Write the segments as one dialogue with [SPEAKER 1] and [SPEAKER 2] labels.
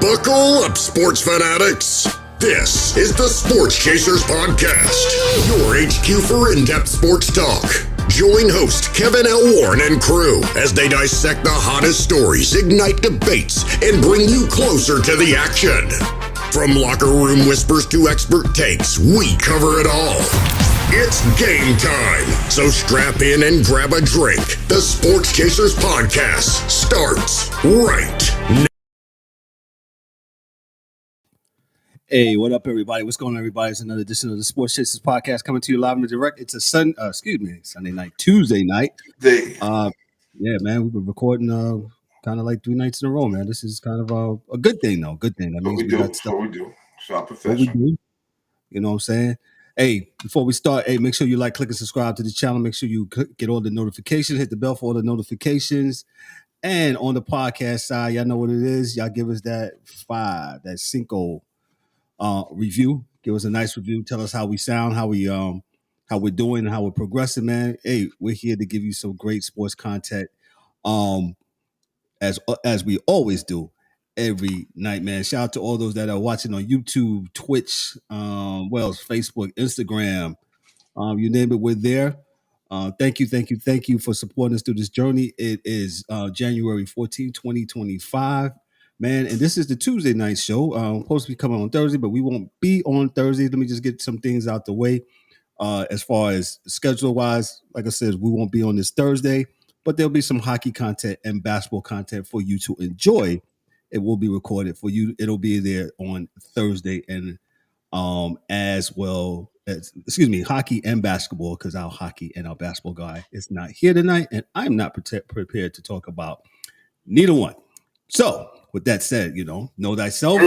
[SPEAKER 1] Buckle up, sports fanatics. This is the Sports Chasers Podcast, your HQ for in-depth sports talk. Join host Kevin L. Warren and crew as they dissect the hottest stories, ignite debates, and bring you closer to the action. From locker room whispers to expert takes, we cover it all. It's game time, so strap in and grab a drink. The Sports Chasers Podcast starts right now.
[SPEAKER 2] Hey, what up, everybody? What's going on, everybody? It's another edition of the Sports Chasers Podcast coming to you live and direct. It's a Sunday night, Tuesday night. Yeah, man, we've been recording kind of like 3 nights in a row, man. This is kind of a good thing, though. Good thing. That means we got stuff.
[SPEAKER 3] What we do. It's our profession.
[SPEAKER 2] You know what I'm saying? Hey, before we start, make sure you like, click, and subscribe to the channel. Make sure you get all the notifications. Hit the bell for all the notifications. And on the podcast side, y'all know what it is. Y'all give us that cinco review. Give us a nice review. Tell us how we sound, how we're doing, and how we're progressing, man. Hey, we're here to give you some great sports content, as we always do every night, man. Shout out to all those that are watching on YouTube, Twitch, Facebook, Instagram, you name it, we're there. Thank you for supporting us through this journey. It is January 14, 2025. Man, and this is the Tuesday night show. Supposed to be coming on Thursday, but we won't be on Thursday. Let me just get some things out the way. As far as schedule-wise, like I said, we won't be on this Thursday, but there'll be some hockey content and basketball content for you to enjoy. It will be recorded for you. It'll be there on Thursday, and as well as, hockey and basketball, because our hockey and our basketball guy is not here tonight, and I'm not prepared to talk about neither one. So, with that said, know thyself.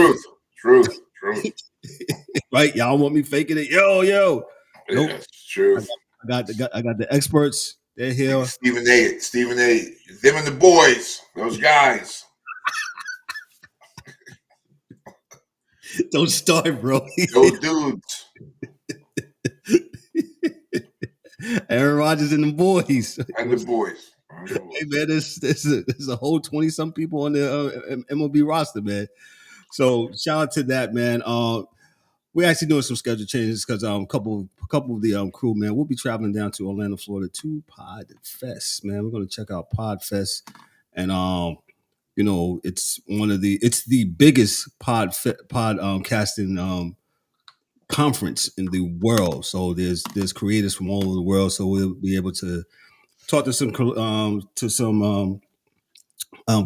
[SPEAKER 3] Truth.
[SPEAKER 2] Right? Y'all want me faking it? Yo.
[SPEAKER 3] Nope.
[SPEAKER 2] Yes,
[SPEAKER 3] truth.
[SPEAKER 2] I got the experts. They're here.
[SPEAKER 3] Stephen A. Them and the boys. Those guys.
[SPEAKER 2] Don't start, bro.
[SPEAKER 3] Those dudes.
[SPEAKER 2] Aaron Rodgers and the boys.
[SPEAKER 3] Hey,
[SPEAKER 2] man, there's a whole 20-some people on the MLB roster, man. So shout out to that, man. We're actually doing some schedule changes because a couple of the crew, man, we'll be traveling down to Orlando, Florida to Pod Fest, man. We're going to check out Pod Fest, and it's the biggest pod casting conference in the world. So there's creators from all over the world. So we'll be able to talk to some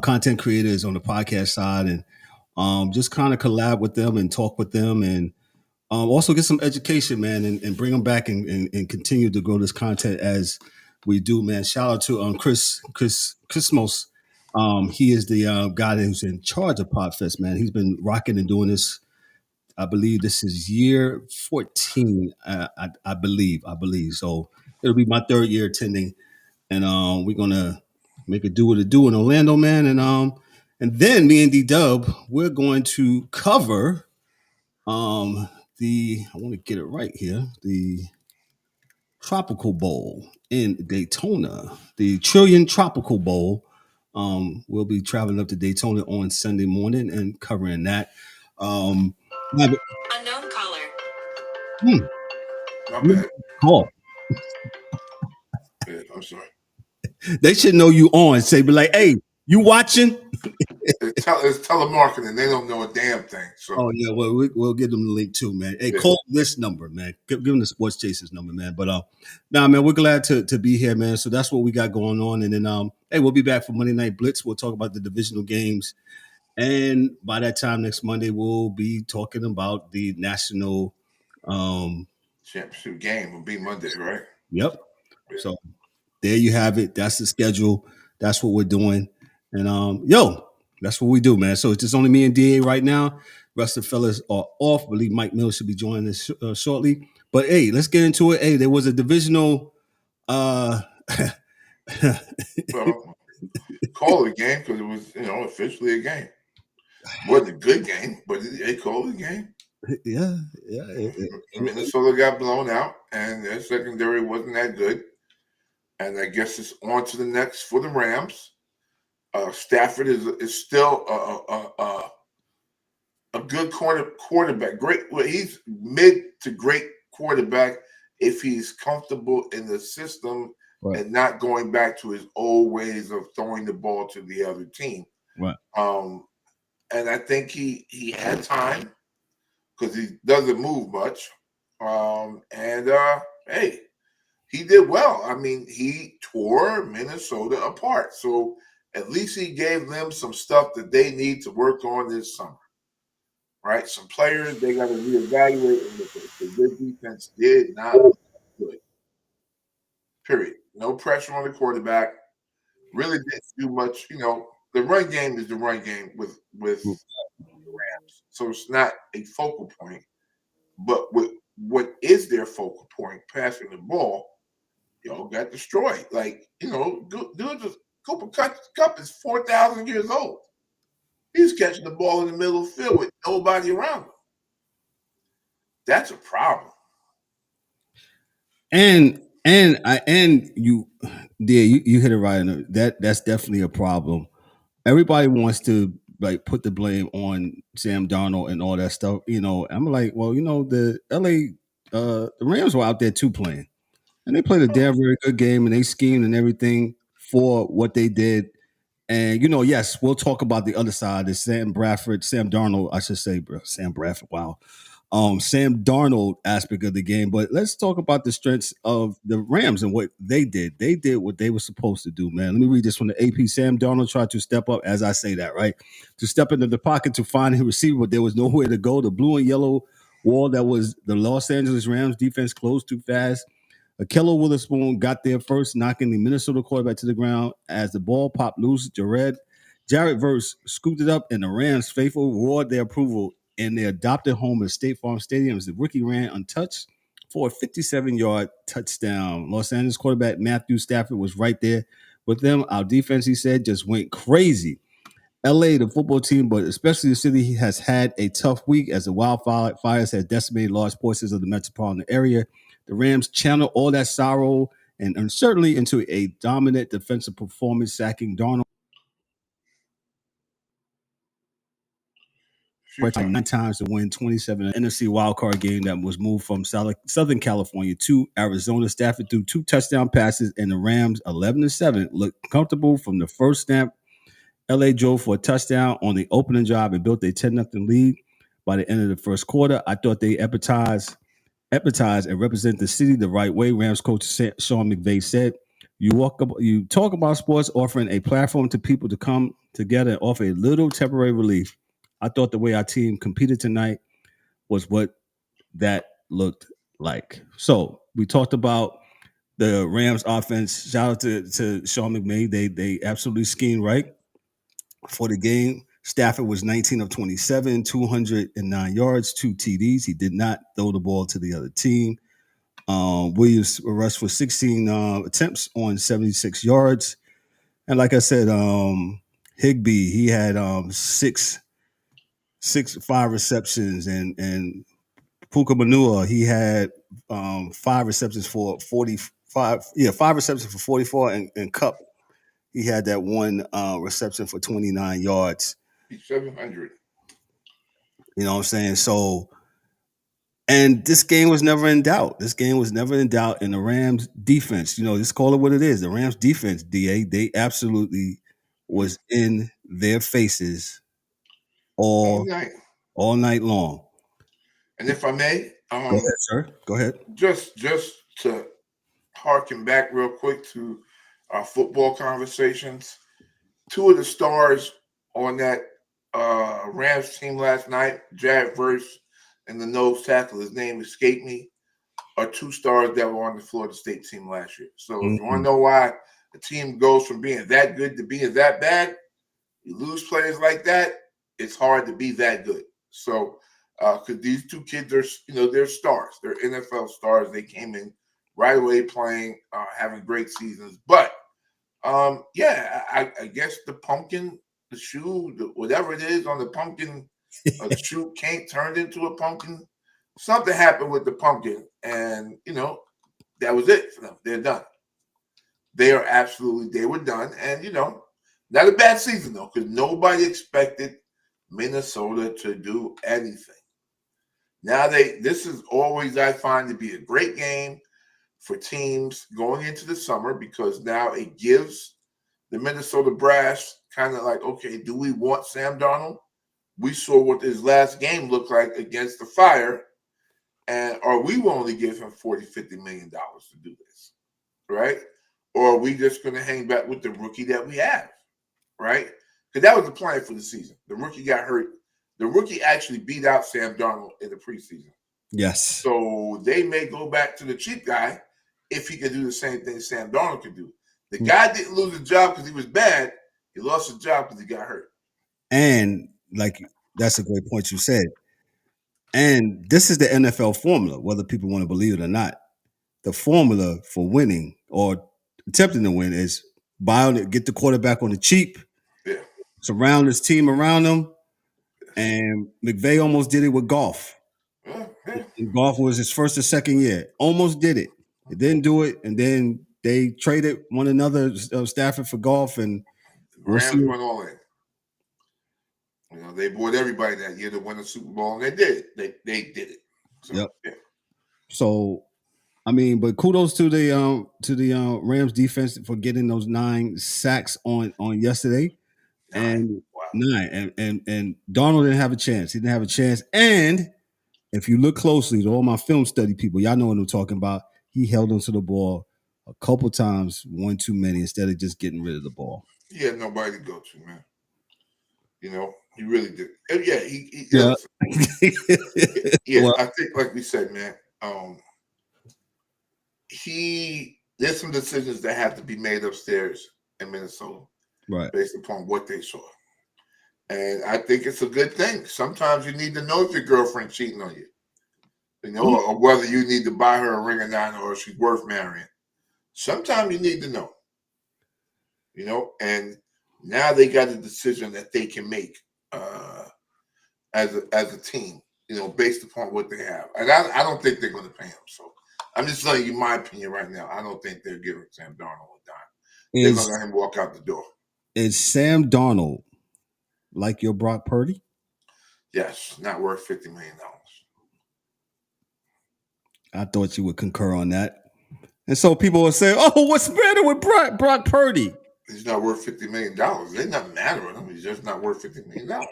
[SPEAKER 2] content creators on the podcast side, and just kind of collab with them and talk with them, and also get some education, man, and bring them back and continue to grow this content as we do, man. Shout out to Chris Mos. He is the guy who's in charge of Podfest, man. He's been rocking and doing this. I believe this is year 14. I believe. So it'll be my 3rd year attending, and we're gonna make it do what it do in Orlando, man. And then me and D-Dub, we're going to cover I want to get it right here, the Tropical Bowl in Daytona, the Trillion Tropical Bowl. We'll be traveling up to Daytona on Sunday morning and covering that.
[SPEAKER 4] Unknown caller.
[SPEAKER 3] My bad.
[SPEAKER 2] Call.
[SPEAKER 3] Yeah, I'm sorry.
[SPEAKER 2] They should know you on. Say, be like, hey, you watching?
[SPEAKER 3] It's telemarketing. They don't know a damn thing. So.
[SPEAKER 2] Oh yeah, well we'll give them the link too, man. Hey,
[SPEAKER 3] yeah.
[SPEAKER 2] Call this number, man. Give them the Sports Chasers number, man. But man, we're glad to be here, man. So that's what we got going on, and then hey, we'll be back for Monday Night Blitz. We'll talk about the divisional games, and by that time next Monday, we'll be talking about the national
[SPEAKER 3] championship game. Will be Monday, right?
[SPEAKER 2] Yep.
[SPEAKER 3] Yeah.
[SPEAKER 2] So there you have it. That's the schedule. That's what we're doing, and that's what we do, man. So it's just only me and DA right now. Rest of the fellas are off. I believe Mike Mills should be joining us shortly. But hey, let's get into it. Hey, there was a divisional.
[SPEAKER 3] Well, call it a game because it was, officially a game. It wasn't a good game, but they called it a game.
[SPEAKER 2] Yeah.
[SPEAKER 3] Minnesota got blown out, and their secondary wasn't that good. And I guess it's on to the next for the Rams. Stafford is still a good quarterback. Great. Well, he's mid to great quarterback if he's comfortable in the system
[SPEAKER 2] Right.
[SPEAKER 3] and not going back to his old ways of throwing the ball to the other team.
[SPEAKER 2] Right.
[SPEAKER 3] And I think he had time because he doesn't move much. Hey, he did well. I mean, he tore Minnesota apart. So at least he gave them some stuff that they need to work on this summer. Right? Some players they got to reevaluate, and the defense did not look good. Period. No pressure on the quarterback. Really didn't do much. The run game is the run game with the Rams, so it's not a focal point. But what is their focal point? Passing the ball, got destroyed. Cooper Kupp is 4,000 years old. He's catching the ball in the middle of the field with nobody around him. That's a problem.
[SPEAKER 2] And you hit it right. That's definitely a problem. Everybody wants to put the blame on Sam Darnold and all that stuff. I'm like, well, the the Rams were out there too playing, and they played a damn very good game, and they schemed and everything for what they did. And yes, we'll talk about the other side. The Sam Darnold, I should say, Sam Bradford. Wow. Sam Darnold aspect of the game, but let's talk about the strengths of the Rams and what they did. They did what they were supposed to do, man. Let me read this from the AP. Sam Darnold tried to step up, as I say that, right? To step into the pocket to find his receiver, but there was nowhere to go. The blue and yellow wall that was the Los Angeles Rams defense closed too fast. Akello Witherspoon got there first, knocking the Minnesota quarterback to the ground. As the ball popped loose, Jared Verse scooped it up, and the Rams faithful roared their approval in their adopted home at State Farm Stadium as the rookie ran untouched for a 57-yard touchdown. Los Angeles quarterback Matthew Stafford was right there with them. Our defense, he said, just went crazy. LA, the football team, but especially the city, has had a tough week as the wildfires have decimated large portions of the metropolitan area. The Rams channeled all that sorrow and uncertainty into a dominant defensive performance, sacking Darnold 9 times to win 27 NFC wildcard game that was moved from Southern California to Arizona. Stafford threw 2 touchdown passes, and the Rams, 11-7, looked comfortable from the first snap. LA drove for a touchdown on the opening drive and built a 10-0 lead by the end of the first quarter. I thought they empathized and represent the city the right way. Rams coach Sean McVay said, you talk about sports offering a platform to people to come together and offer a little temporary relief. I thought the way our team competed tonight was what that looked like. So we talked about the Rams offense. Shout out to Sean McVay. They absolutely schemed right for the game. Stafford was 19 of 27, 209 yards, 2 TDs. He did not throw the ball to the other team. Williams rushed for 16 attempts on 76 yards. And like I said, Higbee, he had 5 receptions, and Puka Manua, he had 5 receptions for 45. Yeah, 5 receptions for 44, and Cup, he had that 1 reception for 29 yards.
[SPEAKER 3] 700.
[SPEAKER 2] You know what I'm saying? So, and this game was never in doubt. And the Rams defense, just call it what it is. The Rams defense, DA, they absolutely was in their faces all night long.
[SPEAKER 3] And if I may,
[SPEAKER 2] go ahead, sir. Go ahead.
[SPEAKER 3] Just to harken back real quick to our football conversations, 2 of the stars on that Rams team last night, Jared Verse and the nose tackle, his name escaped me, are 2 stars that were on the Florida State team last year. So if you want to know why a team goes from being that good to being that bad, you lose players like that, it's hard to be that good. So because these 2 kids are, they're stars. They're NFL stars. They came in right away playing, having great seasons. But, I guess the pumpkin, the shoe, whatever it is on the pumpkin, the shoe turned into a pumpkin. Something happened with the pumpkin, and, that was it for them. They're done. They were done. And, not a bad season, though, because nobody expected Minnesota to do anything. Now this is always, I find, to be a great game for teams going into the summer, because now it gives the Minnesota Brass kind of like, okay, do we want Sam Darnold? We saw what his last game looked like against the Fire, and are we willing to give him $40-50 million to do this, right? Or are we just going to hang back with the rookie that we have, right? Because that was the plan for the season. The rookie got hurt. The rookie actually beat out Sam Darnold in the preseason.
[SPEAKER 2] Yes.
[SPEAKER 3] So they may go back to the cheap guy if he could do the same thing Sam Darnold could do. The guy didn't lose his job because he was bad. He lost his job because he got hurt.
[SPEAKER 2] And like, that's a great point you said. And this is the NFL formula, whether people want to believe it or not. The formula for winning or attempting to win is get the quarterback on the cheap, surround his team around him. And McVay almost did it with Goff. Goff was his first or second year. Almost did it. It didn't do it. And then they traded one another, Stafford for Goff. And
[SPEAKER 3] Rams went all in. You know, they bought everybody that year to win the Super Bowl, and they did it. They did it. So,
[SPEAKER 2] yep.
[SPEAKER 3] Yeah.
[SPEAKER 2] So, I mean, but kudos to the Rams defense for getting those 9 sacks on yesterday. And Darnold didn't have a chance. He didn't have a chance. And if you look closely to all my film study people, y'all know what I'm talking about. He held onto the ball a couple times, one too many, instead of just getting rid of the ball.
[SPEAKER 3] He had nobody to go to, man. You know, he really did. And yeah,
[SPEAKER 2] Well,
[SPEAKER 3] I think, like we said, man, there's some decisions that have to be made upstairs in Minnesota,
[SPEAKER 2] right,
[SPEAKER 3] based upon what they saw. And I think it's a good thing. Sometimes you need to know if your girlfriend's cheating on you, you know, or whether you need to buy her a ring or not, or if she's worth marrying. Sometimes you need to know, you know, and now they got a decision that they can make as a team, you know, based upon what they have. And I don't think they're going to pay him. So I'm just telling you my opinion right now. I don't think they're giving Sam Darnold a dime. They're going to let him walk out the door.
[SPEAKER 2] Is Sam Darnold like your Brock Purdy?
[SPEAKER 3] Yes, not worth $50 million.
[SPEAKER 2] I thought you would concur on that. And so people will say, oh, what's better with Brock Purdy?
[SPEAKER 3] He's not worth $50 million. It doesn't matter with him. He's just not worth $50 million.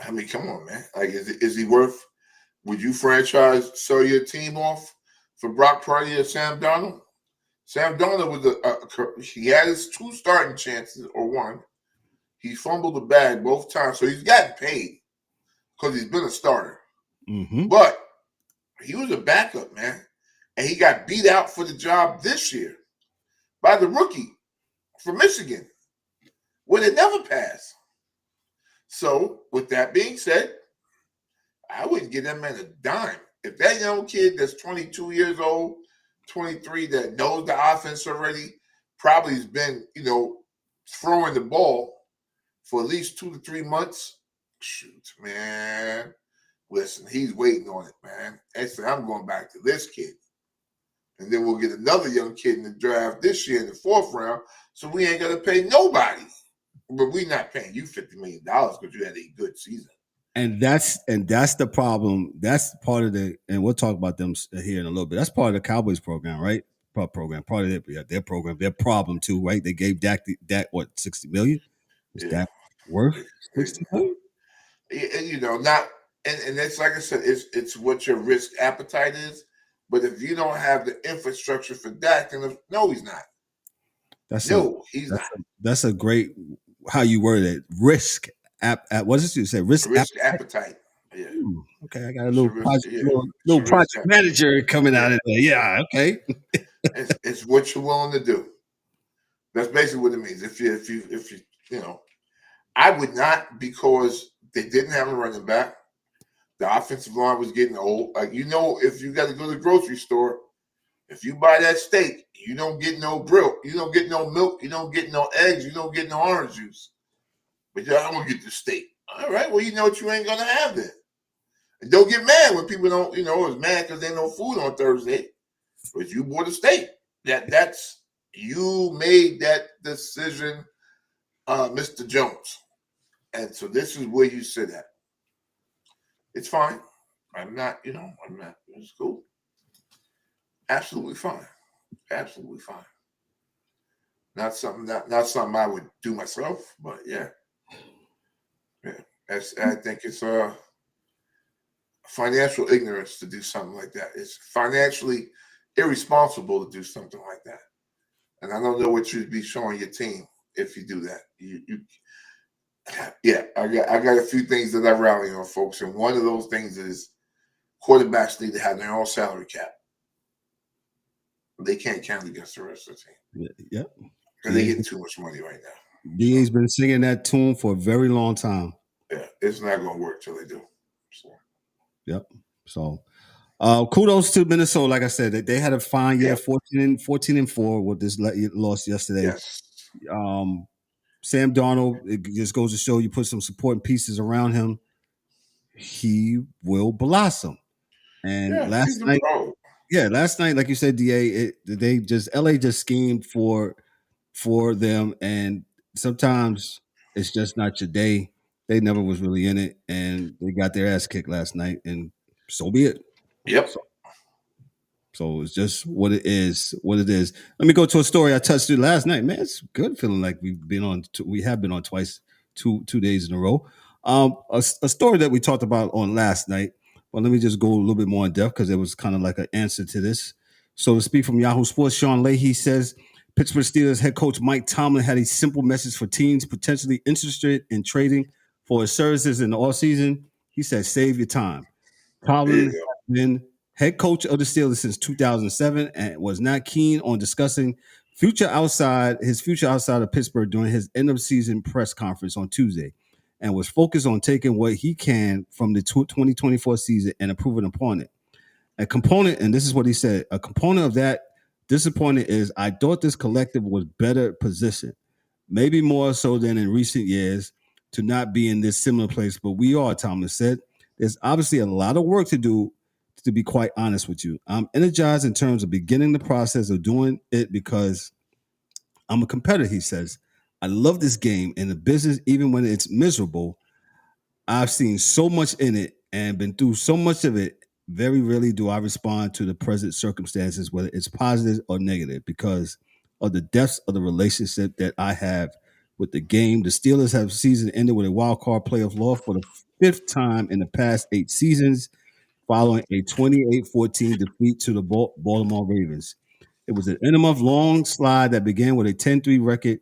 [SPEAKER 3] I mean, come on, man. Like, is he worth? Would you sell your team off for Brock Purdy or Sam Darnold? Sam Darnold was he had his 2 starting chances, or one. He fumbled the bag both times, so he's gotten paid because he's been a starter.
[SPEAKER 2] Mm-hmm.
[SPEAKER 3] But he was a backup, man, and he got beat out for the job this year by the rookie from Michigan, where they never pass. So, with that being said, I wouldn't give that man a dime. If that young kid that's 22 years old, 23, that knows the offense already, probably has been, you know, throwing the ball for at least 2 to 3 months, shoot, man. Listen, he's waiting on it, man. Actually, I'm going back to this kid. And then we'll get another young kid in the draft this year in the 4th round, so we ain't going to pay nobody. But we're not paying you $50 million because you had a good season.
[SPEAKER 2] And that's the problem. That's part of and we'll talk about them here in a little bit. That's part of the Cowboys program, right? Part of their program, their problem too, right? They gave Dak what, $60 million? Is that worth $60 million?
[SPEAKER 3] And, you know, not, and it's like I said, it's what your risk appetite is. But if you don't have the infrastructure for Dak, then no, he's not. He's not.
[SPEAKER 2] That's a great how you word it. Risk what did you say? Risk
[SPEAKER 3] appetite. Yeah.
[SPEAKER 2] Okay, I got a little project manager coming out of there. Yeah. Okay.
[SPEAKER 3] it's what you're willing to do. That's basically what it means. If you know, I would not, because they didn't have a running back. The offensive line was getting old. Like, you know, if you got to go to the grocery store, if you buy that steak, you don't get no grill. You don't get no milk. You don't get no eggs. You don't get no orange juice. But I'm going to get the steak. All right, well, you know what you ain't going to have then. And don't get mad when people don't, you know, is mad because there's no food on Thursday. But you bought a steak. That's you made that decision, Mr. Jones. And so this is where you sit at. It's fine. I'm not. It's cool. Absolutely fine. Absolutely fine. Not something I would do myself, but yeah. I think it's financial ignorance to do something like that. It's financially irresponsible to do something like that. And I don't know what you'd be showing your team if you do that. I got a few things that I rally on, folks, and one of those things is quarterbacks need to have their own salary cap. They can't count against the rest of the team.
[SPEAKER 2] Yeah.
[SPEAKER 3] Because they're getting too much money right now.
[SPEAKER 2] DA's been singing that tune for a very long time.
[SPEAKER 3] Yeah, it's not going to work till they do. So.
[SPEAKER 2] Yep. So, kudos to Minnesota. Like I said, they had a fine year, 14-4 with this loss yesterday.
[SPEAKER 3] Yes.
[SPEAKER 2] Sam Darnold, it just goes to show you put some supporting pieces around him, he will blossom. And last night, like you said, DA, LA just schemed for them, and sometimes it's just not your day. They never was really in it, and they got their ass kicked last night, and so be it.
[SPEAKER 3] Yep.
[SPEAKER 2] So it's just what it is. Let me go to a story I touched on last night. Man, it's good feeling like we have been on twice, two days in a row. A story that we talked about on last night. Well, let me just go a little bit more in depth because it was kind of like an answer to this. So to speak from Yahoo Sports, Sean Leahy says Pittsburgh Steelers head coach Mike Tomlin had a simple message for teams potentially interested in trading for his services in the offseason. He said, save your time. Tomlin has been head coach of the Steelers since 2007 and was not keen on discussing his future outside of Pittsburgh during his end of season press conference on Tuesday, and was focused on taking what he can from the 2024 season and improving upon it. A component, and this is what he said, a component of that disappointment is I thought this collective was better positioned, maybe more so than in recent years, to not be in this similar place, but we are, Thomas said. There's obviously a lot of work to do, to be quite honest with you. I'm energized in terms of beginning the process of doing it because I'm a competitor, he says. I love this game and the business, even when it's miserable. I've seen so much in it and been through so much of it. Very rarely do I respond to the present circumstances, whether it's positive or negative, because of the depths of the relationship that I have with the game. The Steelers have season ended with a wild card playoff loss for the 5th time in the past 8 seasons, following a 28-14 defeat to the Baltimore Ravens. It was an end-of-month-long slide that began with a 10-3 record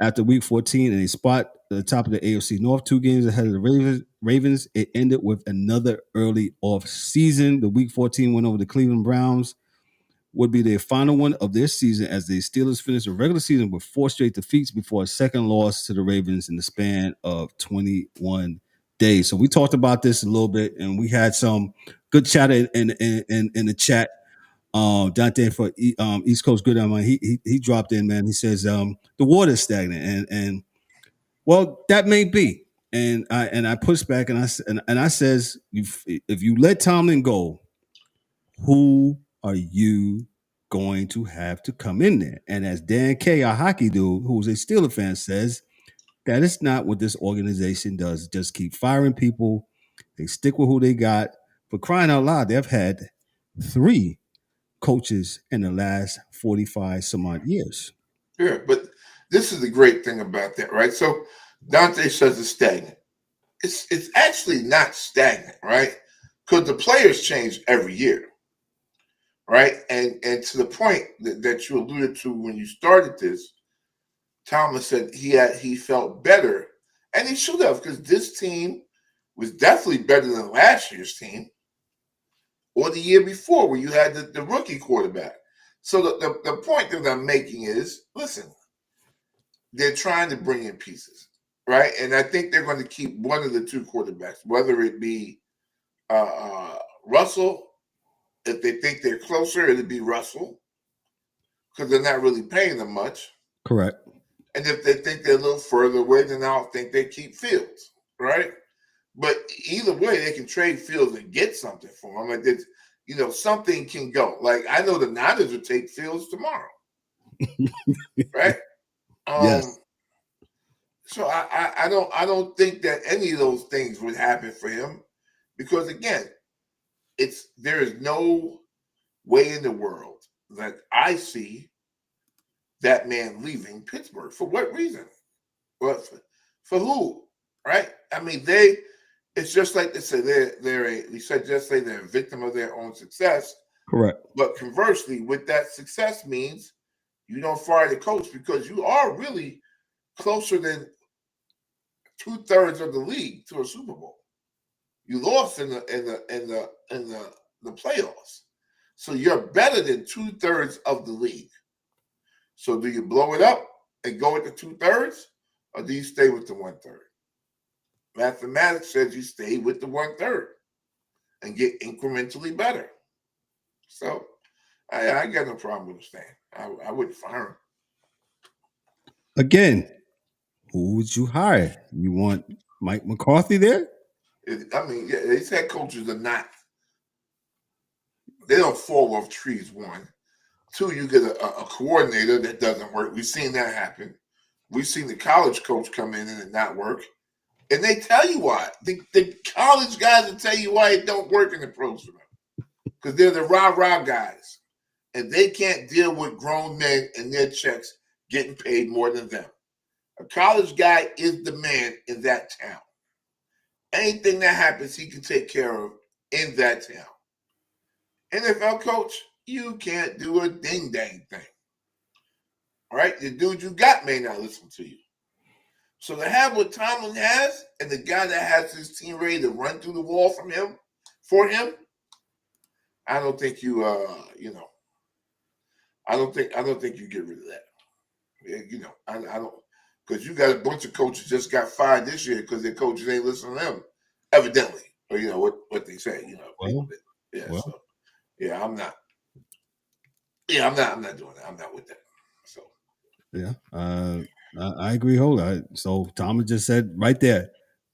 [SPEAKER 2] after Week 14 and a spot at the top of the AFC North, 2 games ahead of the Ravens. It ended with another early off-season. The Week 14 win over the Cleveland Browns would be their final one of their season as the Steelers finished the regular season with 4 straight defeats before a second loss to the Ravens in the span of 21 days. So we talked about this a little bit, and we had some good chat in the chat. Dante for East Coast Good. He dropped in, man. He says the water is stagnant, and well, that may be. And I pushed back, and I says, if you let Tomlin go, who are you going to have to come in there? And as Dan K, our hockey dude, who's a Steeler fan, says, that is not what this organization does. Just keep firing people. They stick with who they got. For crying out loud, they've had 3 coaches in the last 45 some odd years.
[SPEAKER 3] Yeah, but this is the great thing about that, right? So Dante says it's stagnant. It's actually not stagnant, right? Because the players change every year, right? And to the point that you alluded to when you started this, Tomlin said he felt better, and he should have, because this team was definitely better than last year's team or the year before where you had the rookie quarterback. So the point that I'm making is, listen, they're trying to bring in pieces, right? And I think they're going to keep one of the 2 quarterbacks, whether it be Russell. If they think they're closer, it'll be Russell because they're not really paying them much.
[SPEAKER 2] Correct.
[SPEAKER 3] And if they think they're a little further away, then I don't think they keep Fields, right? But either way, they can trade Fields and get something for him. Like this, something can go. Like I know the Niners will take Fields tomorrow, right?
[SPEAKER 2] Yes.
[SPEAKER 3] So I I don't think that any of those things would happen for him because again, there is no way in the world that I see that man leaving Pittsburgh. For what reason? Well, for who? Right? I mean, it's just like they say we said yesterday they're a victim of their own success.
[SPEAKER 2] Correct.
[SPEAKER 3] But conversely, with that success means you don't fire the coach because you are really closer than 2/3 of the league to a Super Bowl. You lost in the playoffs, so you're better than 2/3 of the league. So do you blow it up and go with the 2/3, or do you stay with the 1/3? Mathematics says you stay with the 1/3 and get incrementally better. So I got no problem with him staying. I wouldn't fire him.
[SPEAKER 2] Again, who would you hire? You want Mike McCarthy there?
[SPEAKER 3] I mean, yeah, these head coaches are not. They don't fall off trees. One, two, you get a coordinator that doesn't work. We've seen that happen. We've seen the college coach come in and it not work, and they tell you why. The college guys will tell you why it don't work in the pros for them because they're the rah-rah guys, and they can't deal with grown men and their checks getting paid more than them. A college guy is the man in that town. Anything that happens, he can take care of in that town. NFL coach, you can't do a ding-dang thing. All right? The dude you got may not listen to you. So to have what Tomlin has and the guy that has his team ready to run through the wall for him, I don't think you, I don't think you get rid of that. I don't. Because you got a bunch of coaches just got fired this year because their coaches ain't listening to them, evidently, or what they say. I'm not. Yeah, I'm not doing that. I'm not with that. So
[SPEAKER 2] yeah, I agree wholly. So Thomas just said right there,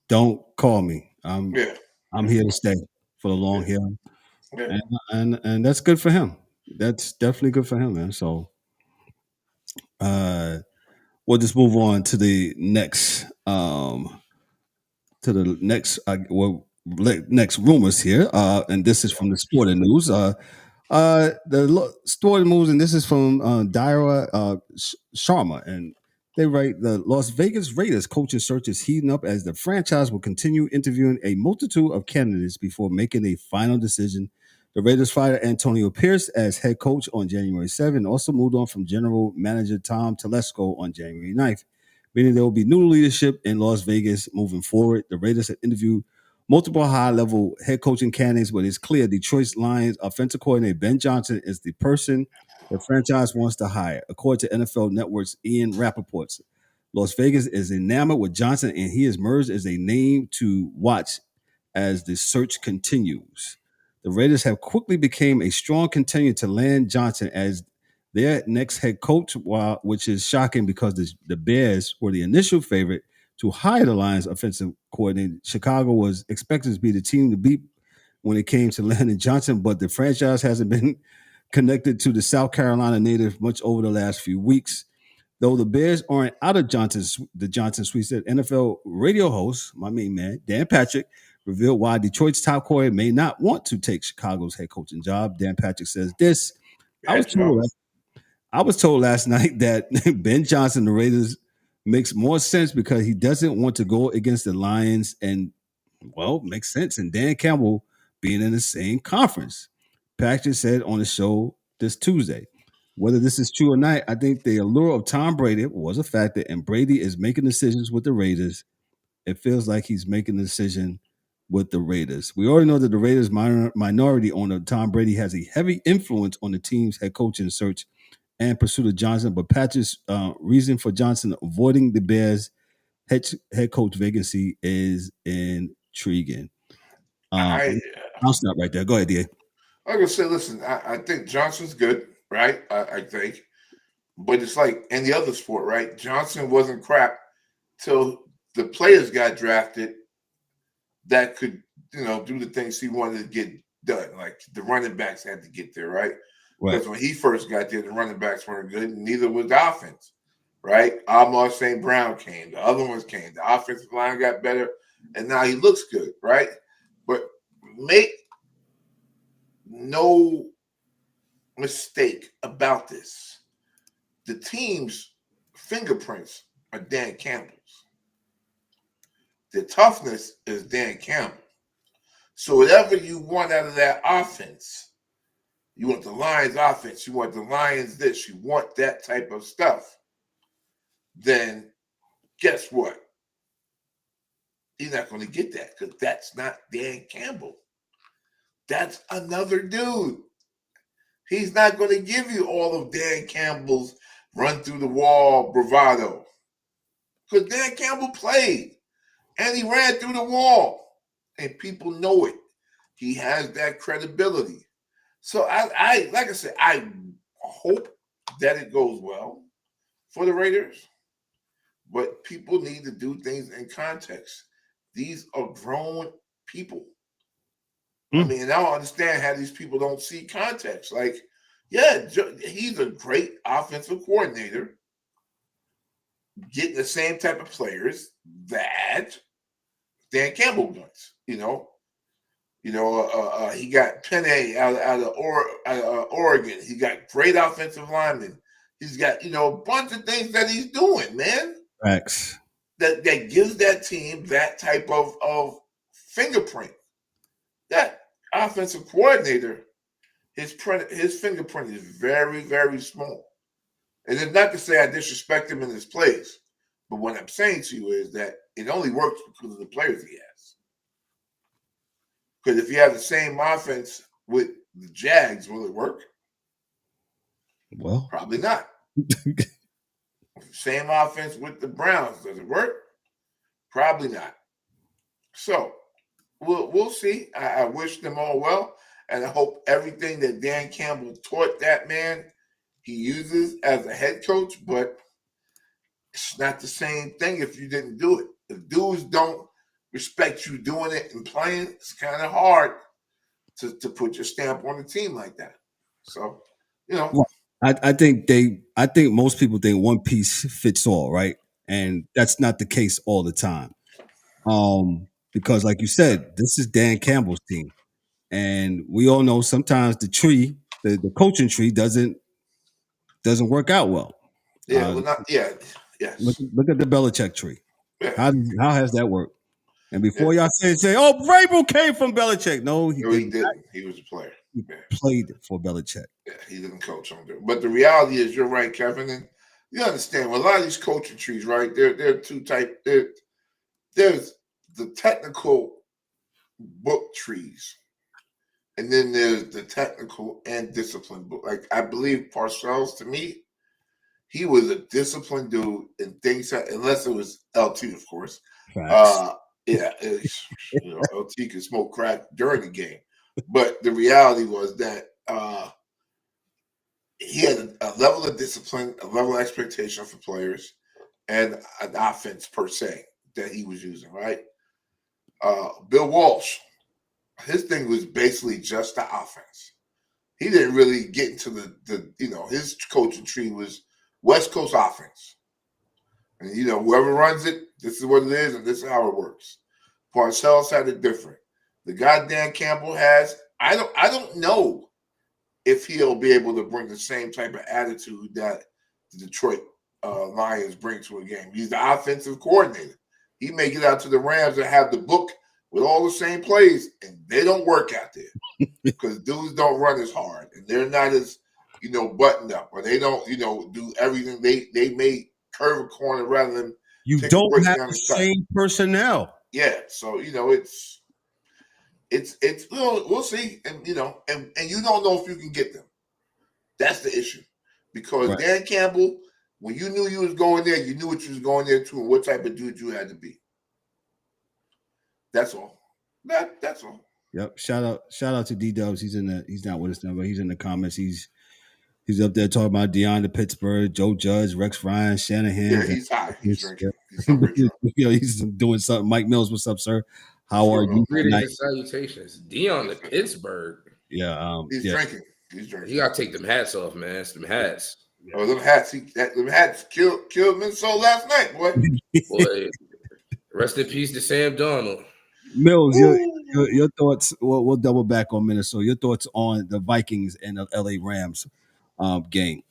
[SPEAKER 2] don't call me. I'm here to stay for the long haul, and that's good for him. That's definitely good for him, man. So we'll just move on to the next next rumors here, and this is from the sporting news. Sporting news, and this is from Daira Sharma, and they write the Las Vegas Raiders coaching search is heating up as the franchise will continue interviewing a multitude of candidates before making a final decision. The Raiders fired Antonio Pierce as head coach on January 7th, and also moved on from general manager Tom Telesco on January 9th, meaning there will be new leadership in Las Vegas moving forward. The Raiders have interviewed multiple high-level head coaching candidates, but it's clear Detroit Lions offensive coordinator Ben Johnson is the person the franchise wants to hire, according to NFL Network's Ian Rappaport. Las Vegas is enamored with Johnson, and he has emerged as a name to watch as the search continues. The Raiders have quickly become a strong contender to land Johnson as their next head coach, which is shocking because the Bears were the initial favorite to hire the Lions offensive coordinator. Chicago was expected to be the team to beat when it came to landing Johnson, but the franchise hasn't been connected to the South Carolina native much over the last few weeks. Though the Bears aren't out of the Johnson suite, said NFL radio host, my main man, Dan Patrick, revealed why Detroit's top coordinator may not want to take Chicago's head coaching job. Dan Patrick says this. I was told last night that Ben Johnson, the Raiders, makes more sense because he doesn't want to go against the Lions and, well, makes sense. And Dan Campbell being in the same conference. Patrick said on the show this Tuesday. Whether this is true or not, I think the allure of Tom Brady was a factor, and Brady is making decisions with the Raiders. It feels like he's making a decision with the Raiders. We already know that the Raiders' minority owner, Tom Brady, has a heavy influence on the team's head coaching search and pursuit of Johnson, but Patrick's reason for Johnson avoiding the Bears' head coach vacancy is intriguing. I'll stop right there. Go ahead, DA.
[SPEAKER 3] I'm going to say, listen, I think Johnson's good, right? I think. But it's like any other sport, right? Johnson wasn't crap till the players got drafted that could, do the things he wanted to get done. Like the running backs had to get there, right? Because when he first got there, the running backs weren't good, and neither was the offense, right? Amon St. Brown came. The other ones came. The offensive line got better, and now he looks good, right? But make no mistake about this. The team's fingerprints are Dan Campbell's. The toughness is Dan Campbell. So whatever you want out of that offense, you want the Lions offense, you want the Lions this, you want that type of stuff, then guess what? You're not going to get that because that's not Dan Campbell. That's another dude. He's not going to give you all of Dan Campbell's run through the wall bravado. Because Dan Campbell played and he ran through the wall. And people know it. He has that credibility. So I like I said, I hope that it goes well for the Raiders. But people need to do things in context. These are grown people. I mean, I don't understand how these people don't see context. Like, yeah, he's a great offensive coordinator, getting the same type of players that Dan Campbell does. He got Penny out of Oregon. He got great offensive linemen. He's got a bunch of things that he's doing, man.
[SPEAKER 2] Facts.
[SPEAKER 3] That gives that team that type of fingerprint. That offensive coordinator, his fingerprint is very, very small. And it's not to say I disrespect him in his plays, but what I'm saying to you is that it only works because of the players he has. Because if you have the same offense with the Jags, will it work?
[SPEAKER 2] Well,
[SPEAKER 3] probably not. Same offense with the Browns, does it work? Probably not. So we'll see. I wish them all well, and I hope everything that Dan Campbell taught that man he uses as a head coach. But it's not the same thing if you didn't do it. If dudes don't respect you doing it and playing, it's kind of hard to put your stamp on a team like that. So,
[SPEAKER 2] Well, I think most people think one piece fits all, right? And that's not the case all the time. Because like you said, this is Dan Campbell's team. And we all know sometimes the tree, the coaching tree doesn't work out well.
[SPEAKER 3] Yes.
[SPEAKER 2] Look at the Belichick tree.
[SPEAKER 3] Yeah.
[SPEAKER 2] How has that worked? And before y'all say, oh, Vrabel came from Belichick. No, he didn't.
[SPEAKER 3] He was a player.
[SPEAKER 2] He played for Belichick.
[SPEAKER 3] Yeah, he didn't coach him. But the reality is, you're right, Kevin. And you understand, with a lot of these coaching trees, right, there are two types. There's the technical book trees. And then there's the technical and discipline book. Like, I believe Parcells, to me, he was a disciplined dude and things that, unless it was LT, of course. LT could smoke crack during the game. But the reality was that he had a level of discipline, a level of expectation for players, and an offense per se that he was using, right? Bill Walsh, his thing was basically just the offense. He didn't really get into his coaching tree was West Coast offense. And, whoever runs it, this is what it is, and this is how it works. Parcells had it different. The goddamn Campbell has, I don't know if he'll be able to bring the same type of attitude that the Detroit Lions bring to a game. He's the offensive coordinator. He may get out to the Rams and have the book with all the same plays, and they don't work out there because dudes don't run as hard, and they're not as, buttoned up, or they don't, do everything. They may curve a corner rather than
[SPEAKER 2] you don't have the same personnel.
[SPEAKER 3] Yeah, so it's we'll see, and and you don't know if you can get them. That's the issue, because right. Dan Campbell, when you knew you was going there, you knew what you was going there to, and what type of dude you had to be. That's all. That's all.
[SPEAKER 2] Yep. Shout out to D-Dubs. He's not with us now, but he's in the comments. He's up there talking about Deion to Pittsburgh, Joe Judge, Rex Ryan, Shanahan.
[SPEAKER 3] Yeah, he's high. He's drinking. He's
[SPEAKER 2] doing something. Mike Mills, what's up, sir? How are you?
[SPEAKER 4] Greetings and salutations. Deion to Pittsburgh.
[SPEAKER 2] Yeah.
[SPEAKER 3] He's drinking. He's drinking.
[SPEAKER 4] You gotta take them hats off, man. It's them hats.
[SPEAKER 3] Oh, them hats killed Minnesota last night, boy.
[SPEAKER 4] Boy, rest in peace to Sam Darnold.
[SPEAKER 2] Mills, your thoughts. We'll double back on Minnesota. Your thoughts on the Vikings and the LA Rams game.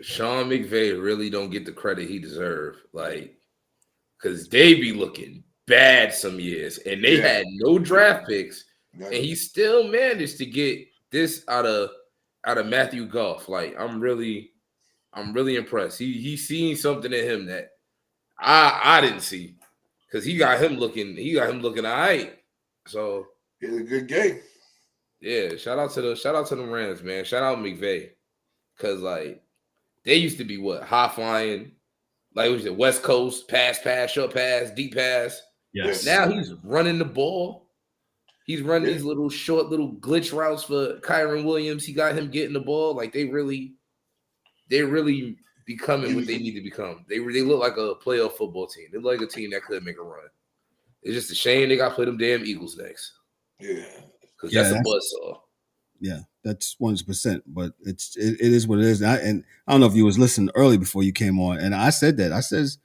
[SPEAKER 4] Sean McVay really don't get the credit he deserved. Like, because they be looking bad some years, and they had no draft picks, and he still managed to get this out of Matthew Goff. Like, I'm really impressed. He's seen something in him that I didn't see, because he got him looking all right. So
[SPEAKER 3] it's a good game.
[SPEAKER 4] Yeah, shout out to the Rams, man. Shout out McVay, because like they used to be high flying. Like, was it West Coast, pass, short pass, deep pass?
[SPEAKER 2] Yes.
[SPEAKER 4] Now he's running the ball. He's running these little short, little glitch routes for Kyron Williams. He got him getting the ball. Like, they really becoming what they need to become. They look like a playoff football team. They look like a team that could make a run. It's just a shame they got to play them damn Eagles next.
[SPEAKER 3] Yeah.
[SPEAKER 4] Because that's a buzzsaw.
[SPEAKER 2] Yeah, that's 100%. But it is what it is. And I don't know if you was listening early before you came on, and I said that. I says,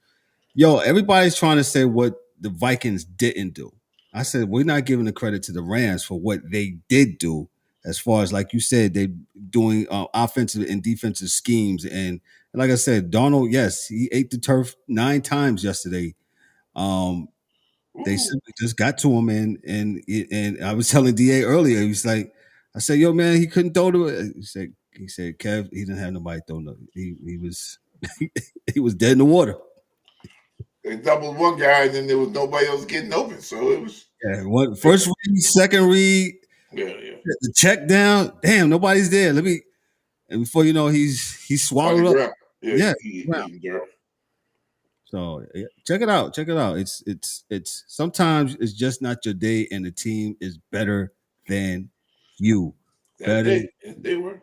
[SPEAKER 2] yo, everybody's trying to say what the Vikings didn't do. I said, we're not giving the credit to the Rams for what they did do, as far as, like you said, they doing offensive and defensive schemes. And like I said, Darnold, yes, he ate the turf 9 times yesterday. They simply just got to him, and I was telling DA earlier, he was like, I said, yo, man, he couldn't throw to it. He said, Kev, he didn't have nobody throwing it. He was he was dead in the water.
[SPEAKER 3] They doubled one guy, and then there was nobody else getting open. So it was
[SPEAKER 2] first read, second read, the check down. Damn, nobody's there. And before you know, he's swallowed up. So check it out. It's sometimes it's just not your day, and the team is better than you.
[SPEAKER 3] They were.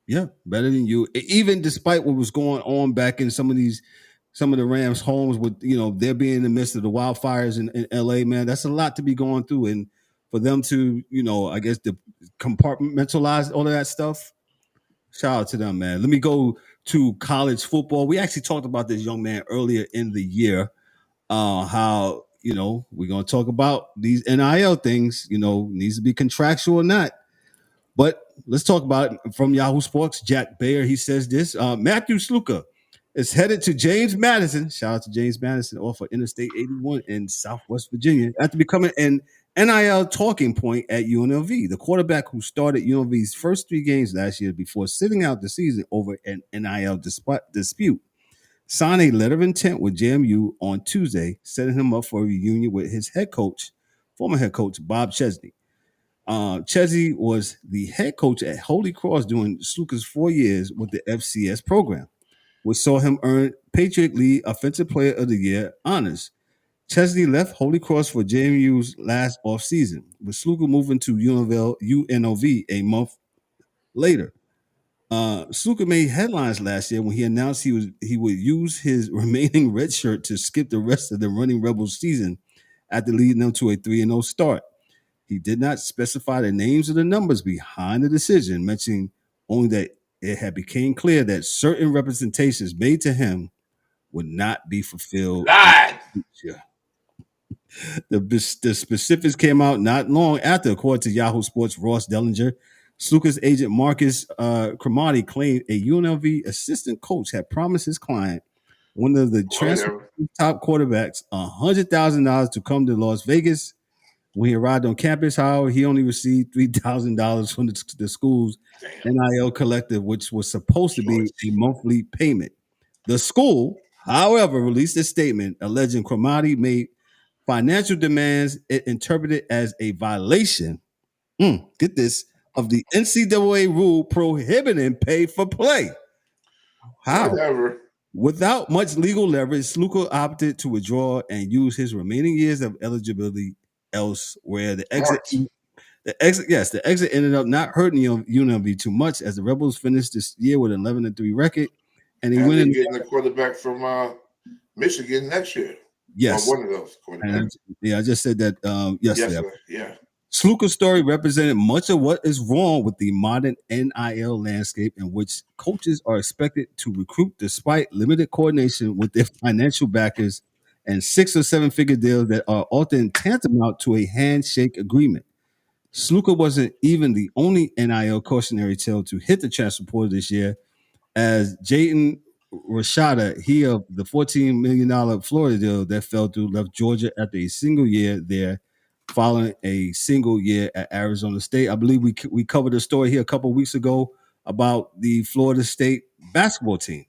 [SPEAKER 2] Yeah, better than you. Even despite what was going on back in some of the Rams' homes, with they're being in the midst of the wildfires in LA, man, that's a lot to be going through. And for them to, I guess, to compartmentalize all of that stuff, shout out to them, man. Let me go to college football. We actually talked about this young man earlier in the year, how, we're going to talk about these NIL things, needs to be contractual or not. But let's talk about it from Yahoo Sports. Jack Bayer, he says this. Matthew Stafford is headed to James Madison. Shout out to James Madison off of Interstate 81 in Southwest Virginia after becoming an NIL talking point at UNLV. The quarterback who started UNLV's first 3 games last year before sitting out the season over an NIL dispute signed a letter of intent with JMU on Tuesday, setting him up for a reunion with his former head coach, Bob Chesney. Chesney was the head coach at Holy Cross during Sluka's 4 years with the FCS program, which saw him earn Patriot League Offensive Player of the Year honors. Chesney left Holy Cross for JMU's last offseason, with Sluka moving to UNLV a month later. Sluka made headlines last year when he announced he would use his remaining red shirt to skip the rest of the Running Rebels season after leading them to a 3-0 start. He did not specify the names or the numbers behind the decision, mentioning only that it had become clear that certain representations made to him would not be fulfilled. The specifics came out not long after, according to Yahoo Sports' Ross Dellinger. Sluka's agent Marcus Cromartie claimed a UNLV assistant coach had promised his client, one of the transfer top quarterbacks, $100,000 to come to Las Vegas. When he arrived on campus, however, he only received $3,000 from the school's NIL collective, which was supposed to be a monthly payment. The school, however, released a statement alleging Cromartie made financial demands it interpreted as a violation, get this, of the NCAA rule prohibiting pay for play. How?
[SPEAKER 3] Whatever.
[SPEAKER 2] Without much legal leverage, Sluka opted to withdraw and use his remaining years of eligibility elsewhere. The exit ended up not hurting UNLV too much, as the Rebels finished this year with an 11-3 record, and they went in
[SPEAKER 3] getting the quarterback from Michigan next year.
[SPEAKER 2] Yes,
[SPEAKER 3] one of those quarterbacks.
[SPEAKER 2] I just said that yesterday.
[SPEAKER 3] Yeah.
[SPEAKER 2] Sluka's story represented much of what is wrong with the modern NIL landscape, in which coaches are expected to recruit despite limited coordination with their financial backers and 6 or 7 figure deals that are often tantamount to a handshake agreement. Sluka wasn't even the only NIL cautionary tale to hit the transfer portal this year, as Jayden Rashada, he of the $14 million Florida deal that fell through, left Georgia after a single year there, following a single year at Arizona State. I believe we covered a story here a couple of weeks ago about the Florida State basketball team.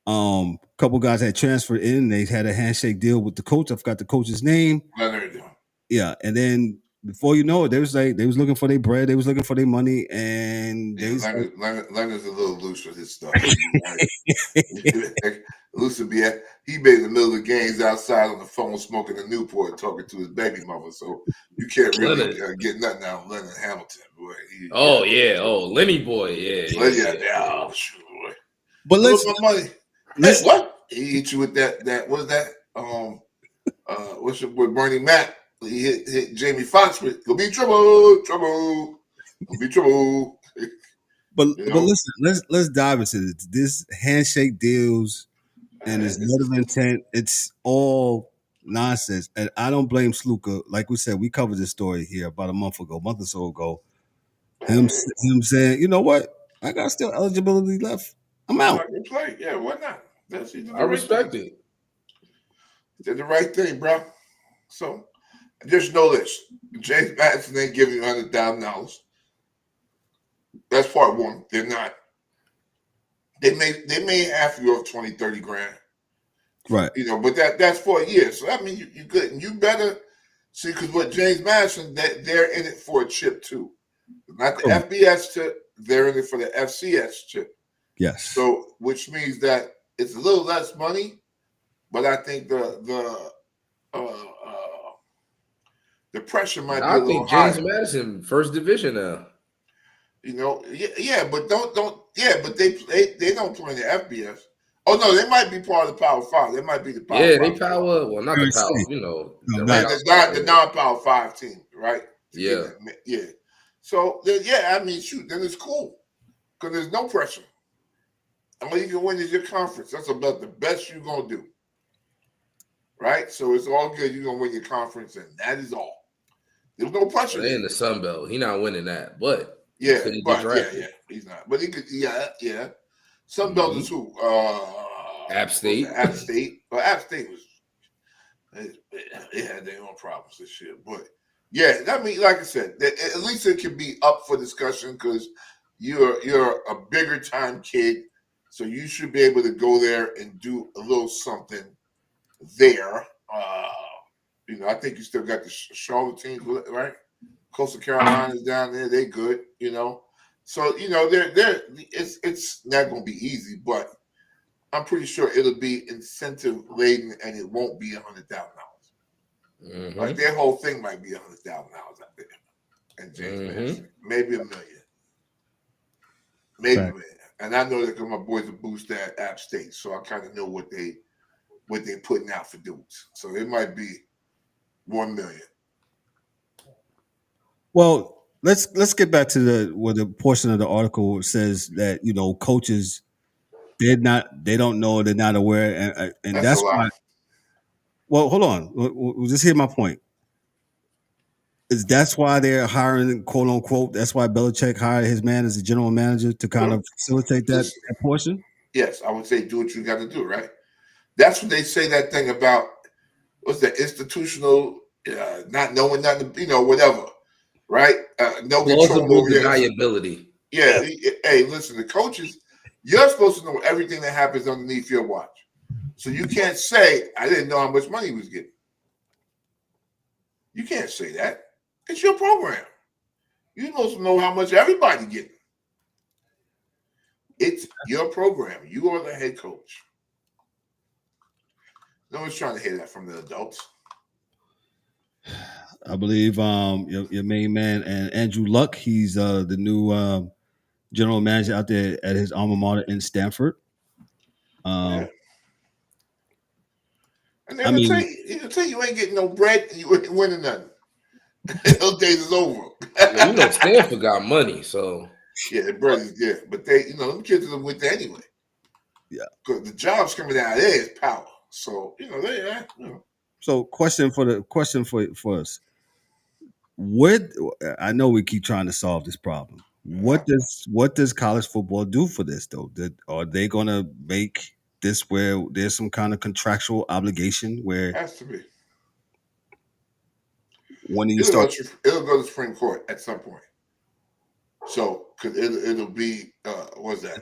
[SPEAKER 2] A couple guys had transferred in. They had a handshake deal with the coach. I forgot the coach's name.
[SPEAKER 3] Leonard.
[SPEAKER 2] Yeah, and then before you know it, they was looking for their bread, they was looking for their money, and
[SPEAKER 3] Leonard's a little loose with his stuff. Loose would be he be in the middle of the games outside on the phone smoking a Newport, talking to his baby mama. So you can't really get nothing out of Leonard Hamilton, boy.
[SPEAKER 4] Lenny boy, yeah.
[SPEAKER 3] Sure, boy.
[SPEAKER 2] But let's
[SPEAKER 3] money. Hey, what? He hit you with that? What is that? What's your boy Bernie Mac? He hit Jamie Foxx with "Gonna be trouble, gonna be trouble."
[SPEAKER 2] But listen, let's dive into this handshake deals and this letter of intent. It's all nonsense, and I don't blame Sluka. Like we said, we covered this story here about a month or so ago. Him saying, you know what? I got still eligibility left. I'm out.
[SPEAKER 3] Play. Yeah, why not?
[SPEAKER 4] I respect it.
[SPEAKER 3] Did the right thing, bro. So just know this: James Madison ain't giving you $100,000. That's part one. They're not. They may half you off 20, 30 grand.
[SPEAKER 2] Right.
[SPEAKER 3] But that's for a year. So I mean you good, and you better see, because what James Madison, they're in it for a chip too. Not the FBS chip, they're in it for the FCS chip.
[SPEAKER 2] Yes.
[SPEAKER 3] So which means that it's a little less money, but I think the pressure might be a little higher.
[SPEAKER 4] I think James Madison, first division now.
[SPEAKER 3] But but they don't play in the FBS. Oh no, they might be part of the Power 5. They might be the Power 5.
[SPEAKER 4] Yeah, they power. Well, not the Power.
[SPEAKER 3] The non-Power 5 team, right?
[SPEAKER 4] Yeah.
[SPEAKER 3] So I mean, shoot, then it's cool because there's no pressure. All you can win is your conference. That's about the best you're gonna do, right? So it's all good. You're gonna win your conference, and that is all. There's no pressure.
[SPEAKER 4] They in the Sun Belt. He's not winning that, but
[SPEAKER 3] he's not. But he could, Sun Belt is who?
[SPEAKER 4] App State.
[SPEAKER 3] App State. Well, App State was. They had their own problems this year, but I mean, like I said, at least it can be up for discussion because you're a bigger time kid. So you should be able to go there and do a little something there. I think you still got the Charlotte teams, right? Coastal Carolina's down there. They good, So, it's not going to be easy, but I'm pretty sure it'll be incentive laden and it won't be $100,000. Mm-hmm. Like their whole thing might be $100,000 out there. And James Madison, maybe $1 million. Maybe $1 million. And I know that because my boys are boosted at App State, so I kind of know what they're putting out for dudes. So it might be $1 million.
[SPEAKER 2] Well, let's get back to the portion of the article says that coaches they don't know, they're not aware, and that's why. Well, hold on. We'll just hear my point. That's why they're hiring, quote unquote. That's why Belichick hired his man as the general manager to kind of facilitate that portion.
[SPEAKER 3] Yes, I would say do what you got to do, right? That's what they say that thing about. What's that institutional not knowing nothing? Whatever, right? No control over
[SPEAKER 4] deniability.
[SPEAKER 3] Yeah. Hey, listen, the coaches. You're supposed to know everything that happens underneath your watch. So you can't say, I didn't know how much money he was getting. You can't say that. It's your program. You're supposed to know how much everybody getting. It's your program. You are the head coach. No one's trying to hear that from the adults.
[SPEAKER 2] I believe your main man and Andrew Luck, he's the new general manager out there at his alma mater in Stanford.
[SPEAKER 3] And they're gonna tell you ain't getting no bread and you ain't winning nothing. Those days is over.
[SPEAKER 4] Well, Stanford got money, so
[SPEAKER 3] yeah, the brothers, yeah, but they, them kids are with there anyway.
[SPEAKER 2] Yeah,
[SPEAKER 3] because the jobs coming out of there is power. So they.
[SPEAKER 2] So, question for us: What I know we keep trying to solve this problem. What does college football do for this though? Are they going to make this where there's some kind of contractual obligation where
[SPEAKER 3] Has to be.
[SPEAKER 2] when you start,
[SPEAKER 3] it'll go to Supreme Court at some point. So, because it'll be what's that?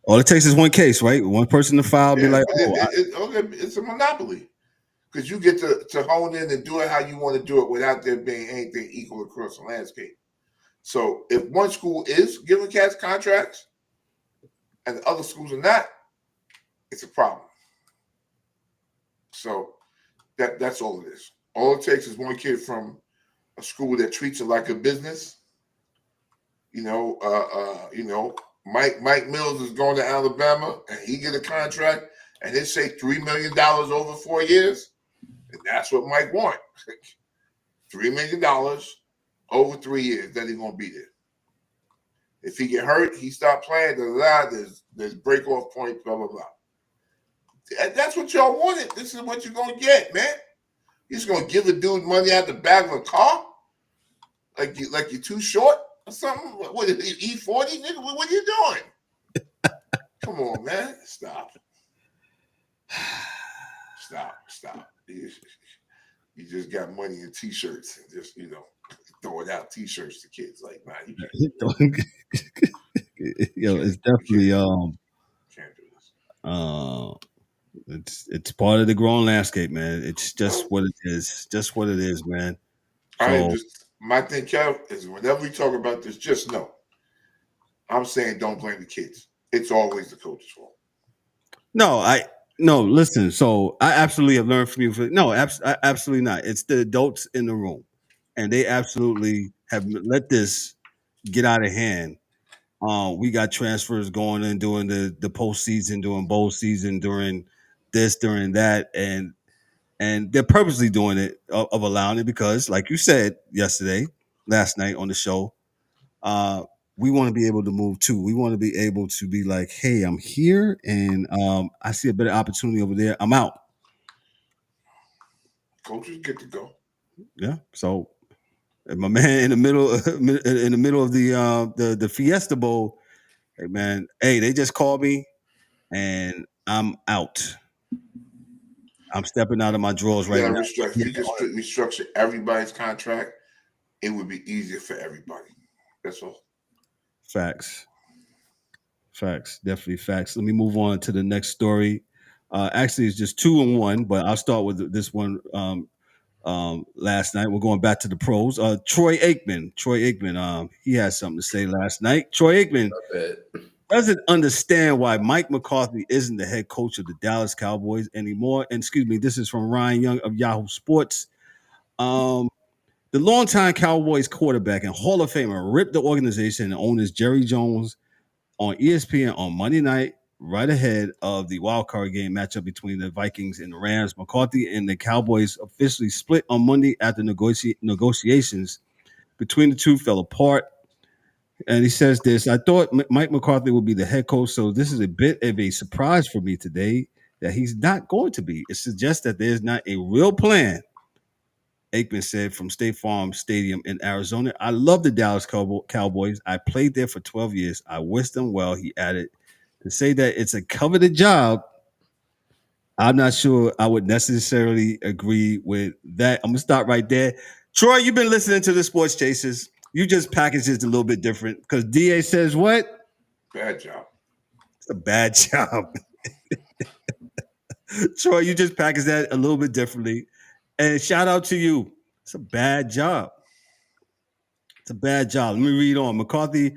[SPEAKER 2] All it takes is one case, right? One person to file, be like,
[SPEAKER 3] it's a monopoly. Because you get to hone in and do it how you want to do it without there being anything equal across the landscape. So if one school is giving cats contracts and the other schools are not, it's a problem. So that's all it is. All it takes is one kid from a school that treats it like a business. Mike Mills is going to Alabama and he get a contract and they say $3 million over 4 years. And that's what Mike wants. $3 million over 3 years that he's going to be there. If he get hurt, he stop playing, there's break-off points, blah, blah, blah. That's what y'all wanted. This is what you're going to get, man. You're just going to give a dude money out the back of a car? Like you're too short or something? What is it, E40? Nigga, what are you doing? Come on, man. Stop. You just got money in T-shirts and just throwing out T-shirts to kids like, man, you can't.
[SPEAKER 2] It's definitely
[SPEAKER 3] can't do this.
[SPEAKER 2] It's part of the growing landscape, man. It's just what it is. Just what it is, man. So,
[SPEAKER 3] my thing, Kev, is whenever we talk about this, just know I'm saying don't blame the kids. It's always the coach's fault.
[SPEAKER 2] No, listen. So I absolutely have learned from you. No, absolutely not. It's the adults in the room, and they absolutely have let this get out of hand. We got transfers going and doing the postseason, doing bowl season, during this, during that, and they're purposely doing it of allowing it because, like you said last night on the show, we want to be able to move too. We want to be able to be like, hey, I'm here and I see a better opportunity over there. I'm out.
[SPEAKER 3] Coaches get to go.
[SPEAKER 2] Yeah. So my man in the middle of the Fiesta Bowl, hey man, they just called me and I'm out. I'm stepping out of my drawers right now.
[SPEAKER 3] If you could restructure everybody's contract, it would be easier for everybody. That's all. Facts.
[SPEAKER 2] Definitely facts. Let me move on to the next story. Actually, it's just 2 and 1, but I'll start with this one. Last night, we're going back to the pros. Troy Aikman, he had something to say last night. Troy Aikman doesn't understand why Mike McCarthy isn't the head coach of the Dallas Cowboys anymore. And excuse me, this is from Ryan Young of Yahoo Sports. The longtime Cowboys quarterback and Hall of Famer ripped the organization and owners Jerry Jones on ESPN on Monday night, right ahead of the wildcard game matchup between the Vikings and the Rams. McCarthy and the Cowboys officially split on Monday after negotiations between the two fell apart. And he says this, I thought Mike McCarthy would be the head coach, so this is a bit of a surprise for me today that he's not going to be. It suggests that there's not a real plan. Aikman said from State Farm Stadium in Arizona, I love the Dallas Cowboys. I played there for 12 years. I wish them well, he added. To say that it's a coveted job, I'm not sure I would necessarily agree with that. I'm going to stop right there. Troy, you've been listening to the Sports Chasers. You just packaged it a little bit different because DA says what?
[SPEAKER 3] Bad job.
[SPEAKER 2] It's a bad job. Troy, you just packaged that a little bit differently. And shout out to you. It's a bad job. Let me read on. McCarthy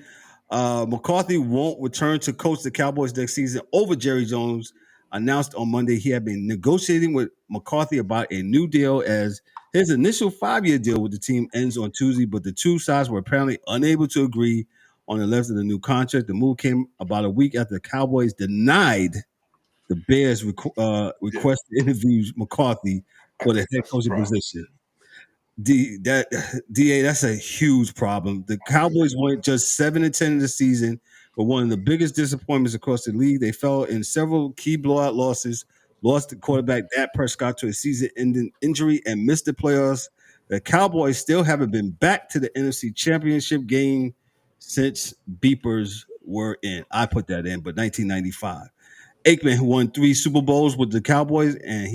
[SPEAKER 2] won't return to coach the Cowboys next season over Jerry Jones. Announced on Monday he had been negotiating with McCarthy about a new deal as his initial 5-year deal with the team ends on Tuesday, but the two sides were apparently unable to agree on the length of the new contract. The move came about a week after the Cowboys denied the Bears' request to interview McCarthy for the head coaching position. DA, that's a huge problem. The Cowboys went just 7-10 in the season, but one of the biggest disappointments across the league. They fell in several key blowout losses, lost the quarterback Dak Prescott to a season-ending injury, and missed the playoffs. The Cowboys still haven't been back to the NFC Championship game since beepers were in. I put that in, but 1995. Aikman, who won 3 Super Bowls with the Cowboys, and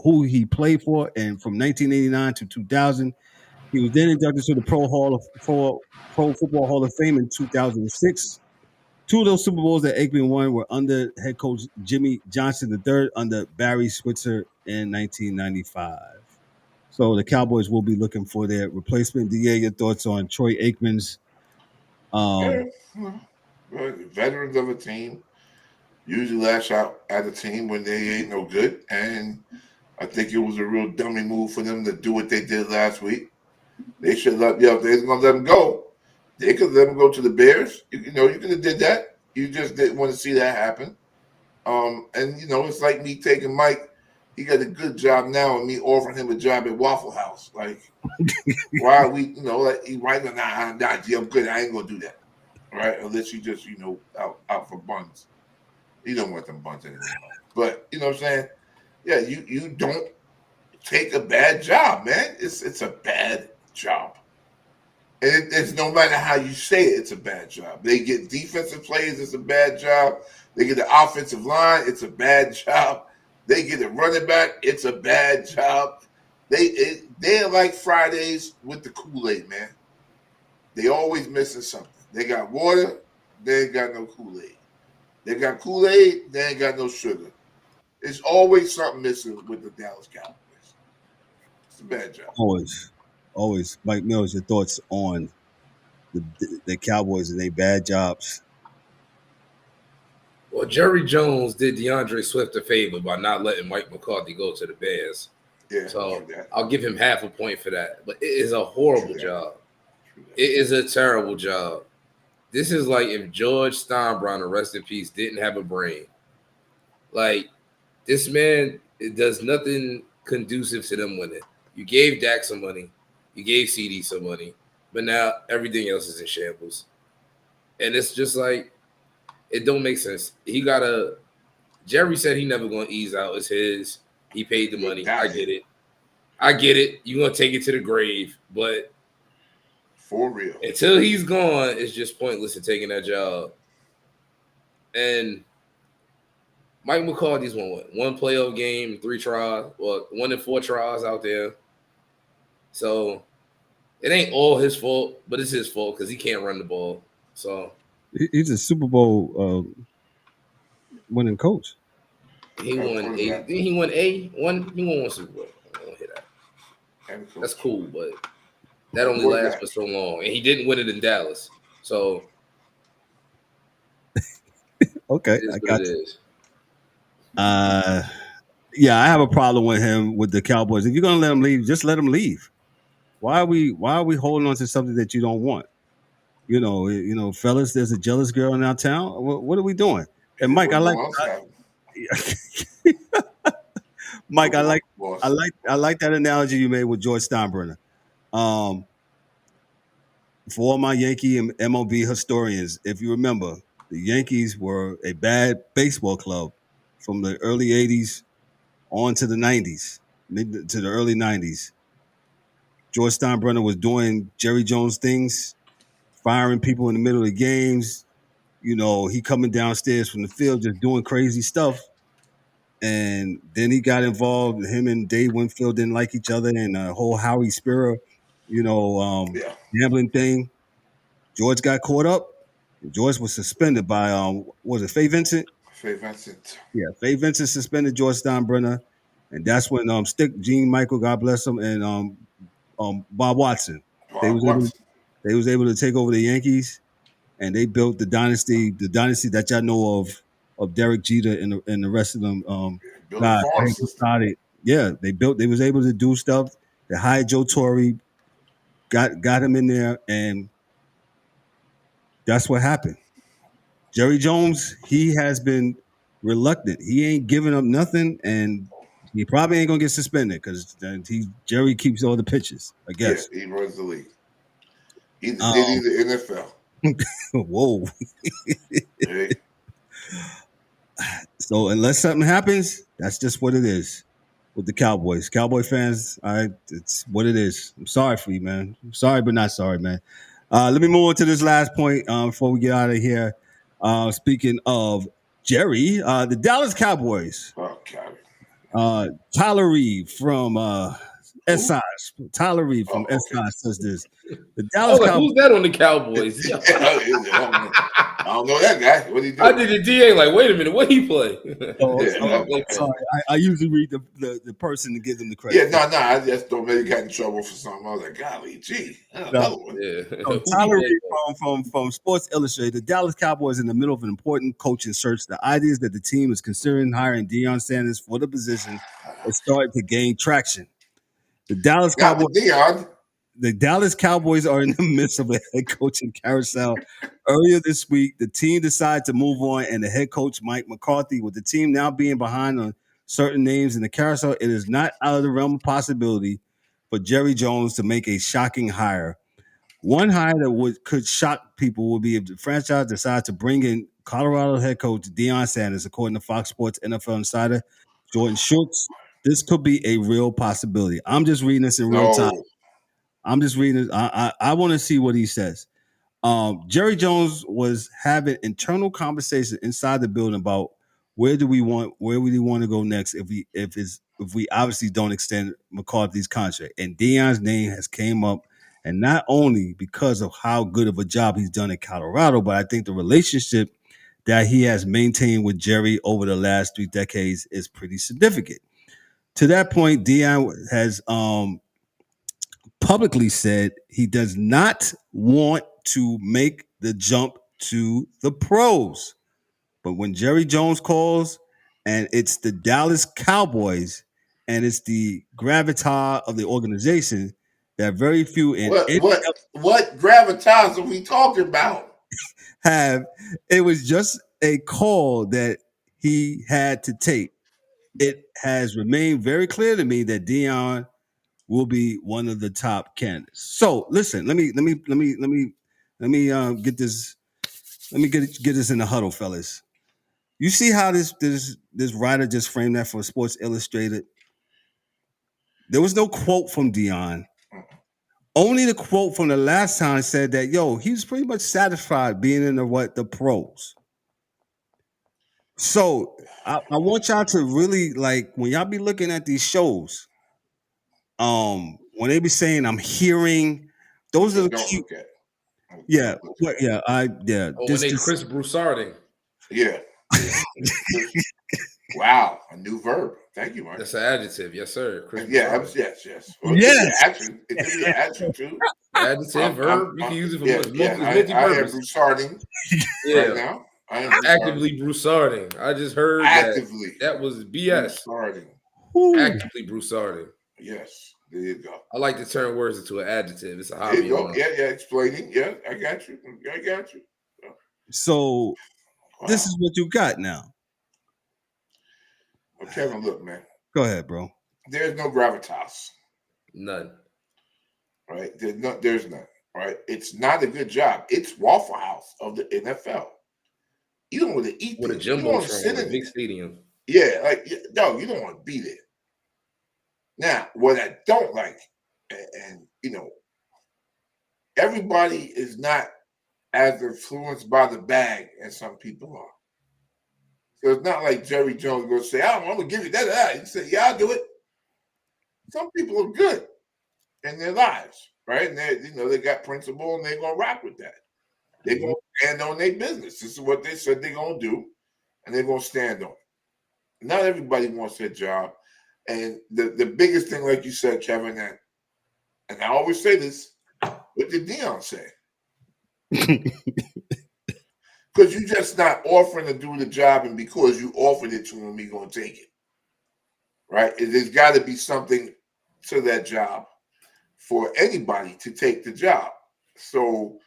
[SPEAKER 2] who he played for, and from 1989 to 2000, he was then inducted to the Pro Football Hall of Fame in 2006. 2 of those Super Bowls that Aikman won were under head coach Jimmy Johnson III under Barry Switzer in 1995. So the Cowboys will be looking for their replacement. DA, your thoughts on Troy Aikman's?
[SPEAKER 3] Veterans of a team usually lash out at a team when they ain't no good, and I think it was a real dummy move for them to do what they did last week. They should let if they're gonna let him go, they could let him go to the Bears. You could have did that. You just didn't want to see that happen. And it's like me taking Mike. He got a good job now, and me offering him a job at Waffle House. Like, why are we? He might go, I'm good. I ain't gonna do that, right? Unless you just out for buns. You don't want them buns anymore. But you know what I'm saying? Yeah, you don't take a bad job, man. It's a bad job. And it's no matter how you say it, it's a bad job. They get defensive plays, it's a bad job. They get the offensive line, it's a bad job. They get a running back, it's a bad job. They're like Fridays with the Kool-Aid, man. They always missing something. They got water, they ain't got no Kool-Aid. They got Kool-Aid, they ain't got no sugar. It's always something missing with the Dallas Cowboys. It's a bad job.
[SPEAKER 2] Always. Mike Mills, your thoughts on the Cowboys and their bad jobs?
[SPEAKER 4] Well, Jerry Jones did DeAndre Swift a favor by not letting Mike McCarthy go to the Bears.
[SPEAKER 3] Yeah,
[SPEAKER 4] so I'll give him half a point for that. But it is a horrible job. It is a terrible job. This is like if George Steinbrenner, rest in peace, didn't have a brain. Like, this man, it does nothing conducive to them winning. You gave Dak some money. You gave CD some money. But now everything else is in shambles. And it's just like, it don't make sense. Jerry said he never going to ease out. It's his. He paid the money. I get it. You're going to take it to the grave. But
[SPEAKER 3] for real,
[SPEAKER 4] until he's gone, it's just pointless in taking that job. And Mike McCarthy's won what? 1 playoff game, 3 trials. Well, 1 in 4 trials out there. So it ain't all his fault, but it's his fault because he can't run the ball. So
[SPEAKER 2] he's a Super Bowl winning coach.
[SPEAKER 4] He won 8. He won 1 Super Bowl. I don't hear that. That's cool, but that only lasts for so long. And he didn't win it in Dallas. So
[SPEAKER 2] okay, I got you. Yeah, I have a problem with him with the Cowboys. If you're gonna let him leave, just let him leave. Why are we holding on to something that you don't want? Fellas, there's a jealous girl in our town. What are we doing? And Mike, Mike, I like that analogy you made with George Steinbrenner. For all my Yankee and MLB historians, if you remember, the Yankees were a bad baseball club from the early 80s on to the 90s, to the early 90s. George Steinbrenner was doing Jerry Jones things, firing people in the middle of the games. He coming downstairs from the field just doing crazy stuff. And then he got involved. Him and Dave Winfield didn't like each other, and the whole Howie Spira, gambling thing. George got caught up. George was suspended by was it Faye Vincent?
[SPEAKER 3] Faye Vincent.
[SPEAKER 2] Yeah, Faye Vincent suspended George Steinbrenner, and that's when Gene Michael, God bless him, and Bob Watson. They was able to take over the Yankees, and they built the dynasty that y'all know of Derek Jeter and the rest of them. They was able to do stuff. They hired Joe Torre, got him in there, and that's what happened. Jerry Jones, he has been reluctant. He ain't giving up nothing, and He probably ain't gonna get suspended because Jerry keeps all the pitches. I guess.
[SPEAKER 3] Yeah, he runs the league. He's the Diddy of the NFL.
[SPEAKER 2] Whoa.
[SPEAKER 3] Hey.
[SPEAKER 2] So unless something happens, that's just what it is with the Cowboys. Cowboy fans, it's what it is. I'm sorry for you, man. I'm sorry, but not sorry, man. Let me move on to this last point before we get out of here. Speaking of Jerry, the Dallas Cowboys.
[SPEAKER 3] Oh, God.
[SPEAKER 2] Tyler Reed from SI. Tyler Reed from SI says this. The Dallas Cowboys.
[SPEAKER 4] Who's that on the Cowboys?
[SPEAKER 3] I don't know that guy. What he do?
[SPEAKER 4] I did the DA like, wait a minute, what he play?
[SPEAKER 2] Sorry, I usually read the person to give them the credit.
[SPEAKER 3] Yeah, no, I just don't maybe got in trouble for something. I was like, golly, gee, another one.
[SPEAKER 2] So Tyler Reed from Sports Illustrated, the Dallas Cowboys in the middle of an important coaching search. The ideas that the team is considering hiring Deion Sanders for the position are starting to gain traction. The Dallas Cowboys are in the midst of a head coaching carousel. Earlier this week, the team decided to move on, and the head coach, Mike McCarthy, with the team now being behind on certain names in the carousel, it is not out of the realm of possibility for Jerry Jones to make a shocking hire. One hire that could shock people would be if the franchise decides to bring in Colorado head coach Deion Sanders, according to Fox Sports NFL insider Jordan Schultz. This could be a real possibility. I'm just reading this in real time. I'm just reading it. I want to see what he says. Jerry Jones was having internal conversations inside the building about where would he want to go next if we obviously don't extend McCarthy's contract. And Deion's name has came up, and not only because of how good of a job he's done in Colorado, but I think the relationship that he has maintained with Jerry over the last 3 decades is pretty significant. To that point, Deion has publicly said he does not want to make the jump to the pros. But when Jerry Jones calls and it's the Dallas Cowboys and it's the gravitas of the organization, that very few in
[SPEAKER 3] what gravitas are we talking about?
[SPEAKER 2] It was just a call that he had to take. It has remained very clear to me that Deion will be one of the top candidates. So listen, let me get this. Let me get this in the huddle, fellas. You see how this writer just framed that for Sports Illustrated? There was no quote from Deion. Only the quote from the last time said that, he was pretty much satisfied being in the pros. So I want y'all to really, like, when y'all be looking at these shows, when they be saying I'm hearing, those are the cute.
[SPEAKER 4] When they Chris Broussarding.
[SPEAKER 3] Yeah. Wow, a new verb. Thank you, Mark.
[SPEAKER 4] That's an adjective, yes, sir.
[SPEAKER 3] Yes. Well,
[SPEAKER 2] yes.
[SPEAKER 3] It could be an action too.
[SPEAKER 4] Adjective, verb. You can use it for multi-purpose.
[SPEAKER 3] I am Broussarding right now. I am
[SPEAKER 4] actively Broussarding. I just heard that was BS. Actively Broussarding.
[SPEAKER 3] Yes, there you go.
[SPEAKER 4] I like to turn words into an adjective. It's a hobby.
[SPEAKER 3] There you go. Yeah, explaining. Yeah, I got you.
[SPEAKER 2] So this is what you got now.
[SPEAKER 3] Well, Kevin, look, man.
[SPEAKER 2] Go ahead, bro.
[SPEAKER 3] There's no gravitas.
[SPEAKER 4] None.
[SPEAKER 3] Right? There's none. Right? It's not a good job. It's Waffle House of the NFL. You don't want to eat
[SPEAKER 4] with a jumbo train, a big stadium.
[SPEAKER 3] Yeah, like you don't want to be there. Now, what I don't like, and everybody is not as influenced by the bag as some people are. So it's not like Jerry Jones going to say, I'm going to give you that. He say, yeah, I'll do it. Some people are good in their lives, right? And they got principle and they're going to rock with that. They're going to stand on their business. This is what they said they're going to do, and they're going to stand on it. Not everybody wants that job. And the biggest thing, like you said, Kevin, and I always say this, what did Deion say? Because you're just not offering to do the job, and because you offered it to him, he's going to take it. Right? There's got to be something to that job for anybody to take the job. So,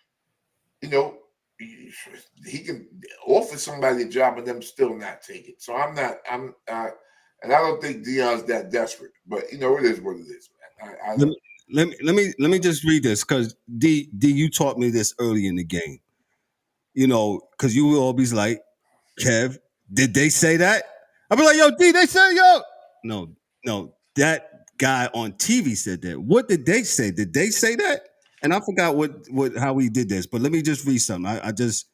[SPEAKER 3] he can offer somebody a job and them still not take it. So I'm not, And I don't think Deion's that desperate. But it is what it is, man.
[SPEAKER 2] Let me just read this because D, you taught me this early in the game. Because you were always like, Kev, did they say that? I'll be like, yo, D, they said, yo. No, that guy on TV said that. What did they say? Did they say that? And I forgot how we did this, but let me just read something. I just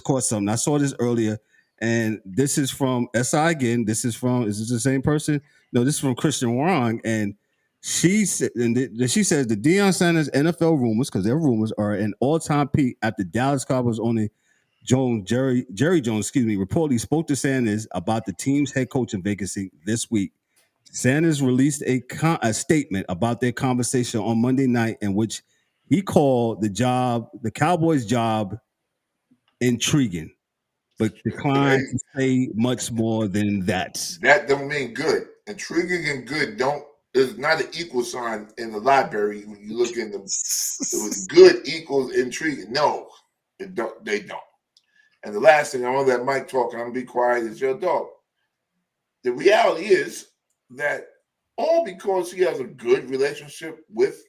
[SPEAKER 2] caught something. I saw this earlier, and this is from SI again. Is this the same person? No, this is from Christian Wong, and she said, she says the Deion Sanders NFL rumors, because their rumors are an all-time peak after Dallas Cowboys owner Jerry Jones, reportedly spoke to Sanders about the team's head coaching vacancy this week. Sanders released a statement about their conversation on Monday night in which he called the Cowboys' job, intriguing, but declined to say much more than that.
[SPEAKER 3] That don't mean good. Intriguing and good is not an equal sign in the library when you look in them. Good equals intriguing. No, they don't. And the last thing I want to let Mike talk, and I'm going to be quiet, is your dog. The reality is that all because he has a good relationship with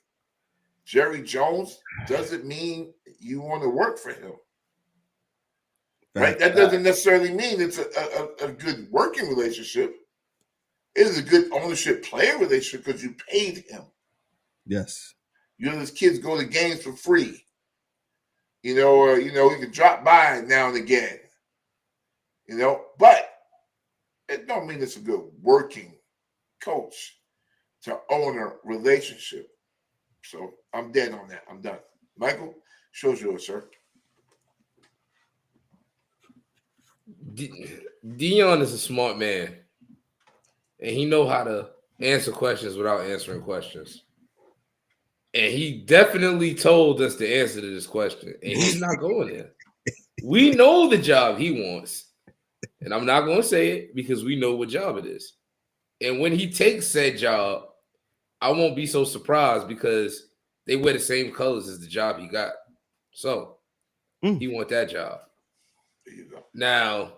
[SPEAKER 3] Jerry Jones doesn't mean you want to work for him. Right? That doesn't necessarily mean it's a good working relationship. It is a good ownership-player relationship because you paid him.
[SPEAKER 2] Yes.
[SPEAKER 3] His kids go to games for free. Or he can drop by now and again. But it don't mean it's a good working coach to owner relationship. So I'm dead on that. I'm done. Michael, show's yours, sir.
[SPEAKER 4] Deion is a smart man, and he know how to answer questions without answering questions. And he definitely told us the answer to this question, and he's not going there. We know the job he wants, and I'm not going to say it because we know what job it is. And when he takes said job, I won't be so surprised because they wear the same colors as the job he got. So he want that job.
[SPEAKER 3] There you go.
[SPEAKER 4] Now,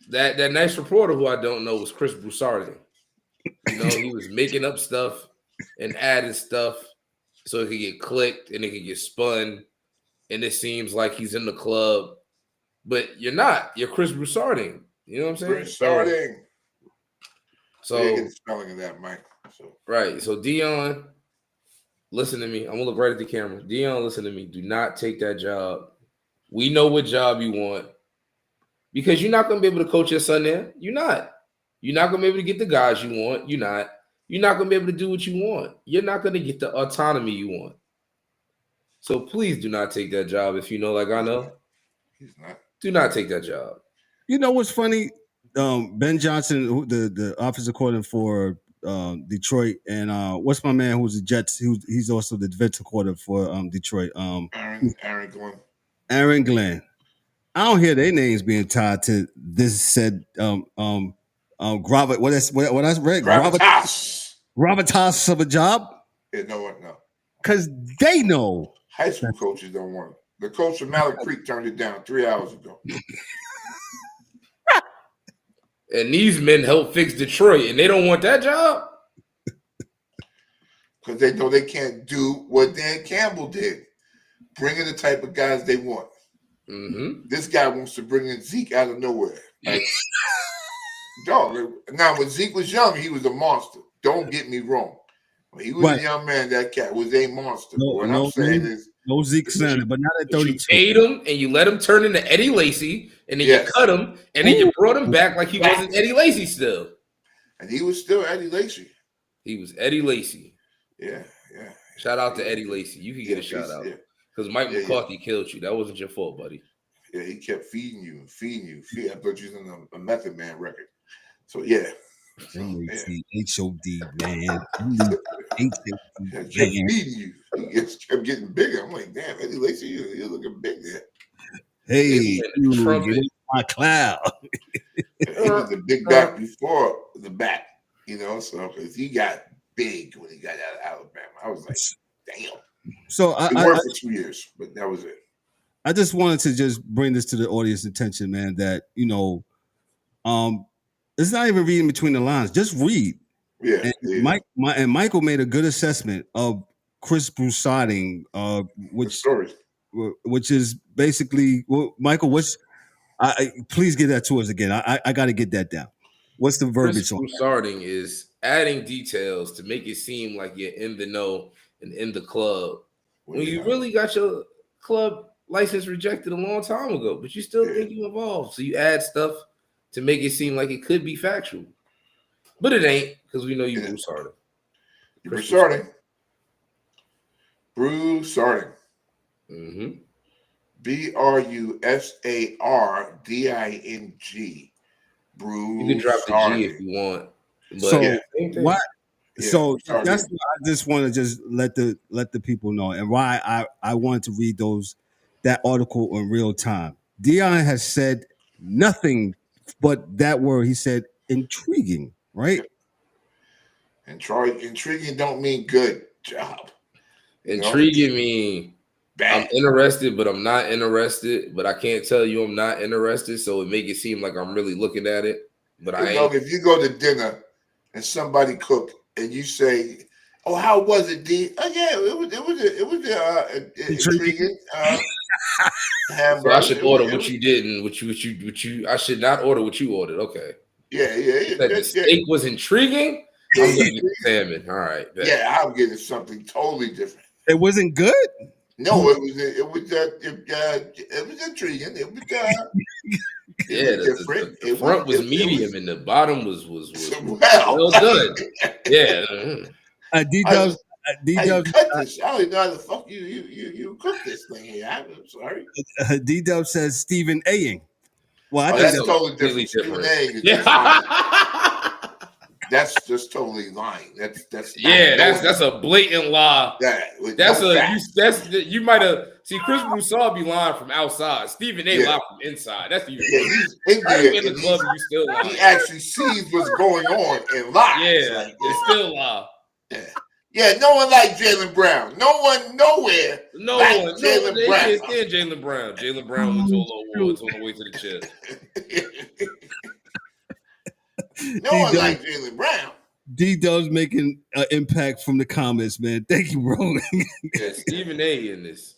[SPEAKER 4] that nice reporter who I don't know was Chris Broussard. He was making up stuff and adding stuff so it could get clicked and it could get spun. And it seems like he's in the club. But you're not. You're Chris Broussarding. You know what I'm saying?
[SPEAKER 3] Broussarding.
[SPEAKER 4] So
[SPEAKER 3] you get the spelling of that, Mike.
[SPEAKER 4] Right. So Deion, listen to me. I'm gonna look right at the camera. Deion, listen to me. Do not take that job. We know what job you want. Because you're not gonna be able to coach your son there. You're not. You're not gonna be able to get the guys you want. You're not. You're not gonna be able to do what you want. You're not gonna get the autonomy you want. So please do not take that job if you know, like I know.
[SPEAKER 3] He's not. Do
[SPEAKER 4] not take that job.
[SPEAKER 2] You know what's funny? Ben Johnson, the offensive coordinator for Detroit, and what's my man who's the Jets? He's also the defensive coordinator for Detroit.
[SPEAKER 3] Aaron Glenn.
[SPEAKER 2] Aaron Glenn. I don't hear their names being tied to this said what I read. Gravitas of a job.
[SPEAKER 3] Yeah, no.
[SPEAKER 2] Because they know.
[SPEAKER 3] High school coaches don't want it. The coach from Mallard Creek turned it down 3 hours ago.
[SPEAKER 4] And these men helped fix Detroit, and they don't want that job?
[SPEAKER 3] Because they know they can't do what Dan Campbell did. Bring in the type of guys they want.
[SPEAKER 4] Mm-hmm.
[SPEAKER 3] This guy wants to bring in Zeke out of nowhere. Like, dog. Now, when Zeke was young, he was a monster. Don't get me wrong. When he was a young man, that cat was a monster. I'm saying is,
[SPEAKER 2] no Zeke Sanders, but not at 32.
[SPEAKER 4] You paid him, and you let him turn into Eddie Lacy, and then you cut him, and then you brought him back like he wasn't Eddie Lacy still.
[SPEAKER 3] And he was still Eddie Lacy.
[SPEAKER 4] He was Eddie Lacy.
[SPEAKER 3] Yeah.
[SPEAKER 4] Shout out to Eddie Lacy. You can get a shout out. Because Mike McCarthy killed you. That wasn't your fault, buddy.
[SPEAKER 3] Yeah, he kept feeding you. I thought you was in a Method Man record. So, yeah.
[SPEAKER 2] HOD, man.
[SPEAKER 3] Kept feeding you. He kept getting bigger. I'm like, damn, Eddie Lacy, you're looking big there.
[SPEAKER 2] Hey, my cloud.
[SPEAKER 3] He was the big back before the back, so because he got big when he got out of Alabama. I was like, damn.
[SPEAKER 2] So
[SPEAKER 3] I worked for 2 years, but that was it.
[SPEAKER 2] I just wanted to just bring this to the audience attention, man, that, It's not even reading between the lines. Just read.
[SPEAKER 3] Yeah.
[SPEAKER 2] And Michael made a good assessment of Chris Broussarding, which is basically Michael. Please get that to us again. I got to get that down. What's the verbiage on that?
[SPEAKER 4] Broussarding is adding details to make it seem like you're in the know and in the club when you really got your club license rejected a long time ago, but you still think you involved. So you add stuff to make it seem like it could be factual. But it ain't, because we know you Broussarding.
[SPEAKER 3] You're Broussarding. Broussarding.
[SPEAKER 4] Mm-hmm.
[SPEAKER 3] Brussarding.
[SPEAKER 4] You can drop the G if you want. But
[SPEAKER 2] so why? So that's why I just want to just let the people know, and why I wanted to read that article in real time. Deion has said nothing but that word. He said intriguing, right?
[SPEAKER 3] Intriguing don't mean good job.
[SPEAKER 4] Intriguing mean bad. I'm interested, but I'm not interested. But I can't tell you I'm not interested, so it make it seem like I'm really looking at it. But I ain't.
[SPEAKER 3] If you go to dinner and somebody cook and you say, "Oh, how was it, D?" Oh, yeah, it was intriguing.
[SPEAKER 4] So I should order what you didn't. What you. I should not order what you ordered. Okay.
[SPEAKER 3] Yeah.
[SPEAKER 4] The steak was intriguing. I'm gonna get salmon. All right. Bet.
[SPEAKER 3] Yeah, I'm getting something totally different.
[SPEAKER 2] It wasn't good.
[SPEAKER 3] No, it was intriguing. It was different.
[SPEAKER 4] The front was medium and the bottom was well done. Yeah.
[SPEAKER 2] D-Dubs,
[SPEAKER 3] cut this. I don't even know how the fuck you cook this thing here. I'm sorry.
[SPEAKER 2] D-Dub says Stephen A-ing. Well, I think
[SPEAKER 3] that's totally different. Stephen A-ing is that's just totally lying. That's
[SPEAKER 4] a blatant lie. You might have Chris Broussard be lying from outside. Stephen A lied from inside. That's even
[SPEAKER 3] he's in the club. You still lying. He actually sees what's going on and lies.
[SPEAKER 4] Yeah, it's still lie.
[SPEAKER 3] Yeah, no one liked Jaylen Brown. No one, nowhere.
[SPEAKER 4] No one. Jaylen Brown. They can't stand Jaylen Brown. Jaylen Brown went to a low awards on the way to the chest.
[SPEAKER 3] No one liked Jaylen Brown.
[SPEAKER 2] D-Dub's making an impact from the comments, man. Thank you, bro.
[SPEAKER 4] Yeah, Stephen A in this.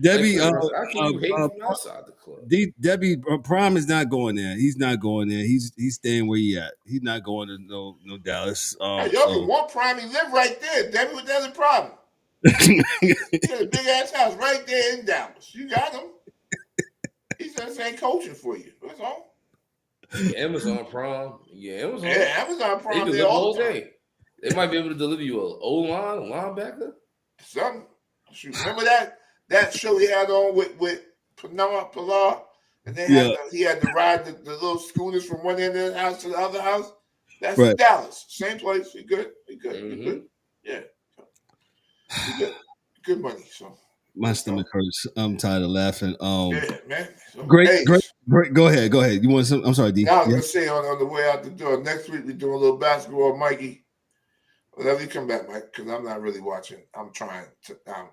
[SPEAKER 2] Debbie,
[SPEAKER 4] I can't hate from outside the club.
[SPEAKER 2] Debbie, Prime is not going there. He's not going there. He's staying where he at. He's not going to no Dallas.
[SPEAKER 3] Y'all can want Prime. He live right there. Debbie, what the problem? He got a big ass house right there in Dallas. You got him. He just ain't coaching for you. That's all.
[SPEAKER 4] Amazon Prime.
[SPEAKER 3] Amazon Prime.
[SPEAKER 4] They deliver all day. They might be able to deliver you a O-line, a linebacker.
[SPEAKER 3] Something. Shoot, remember that show he had on with Pilar? And he had to ride the little scooters from one end of the house to the other house. That's in Dallas. Same place. He good. Mm-hmm. He good. Yeah. He good. Good money. So
[SPEAKER 2] my stomach hurts. I'm tired of laughing.
[SPEAKER 3] Yeah, man. So,
[SPEAKER 2] great. Go ahead. You want some? I'm sorry, D.
[SPEAKER 3] I was gonna say on the way out the door. Next week we're doing a little basketball, Mikey. Whenever you come back, Mike, because I'm not really watching. I'm trying to. I'm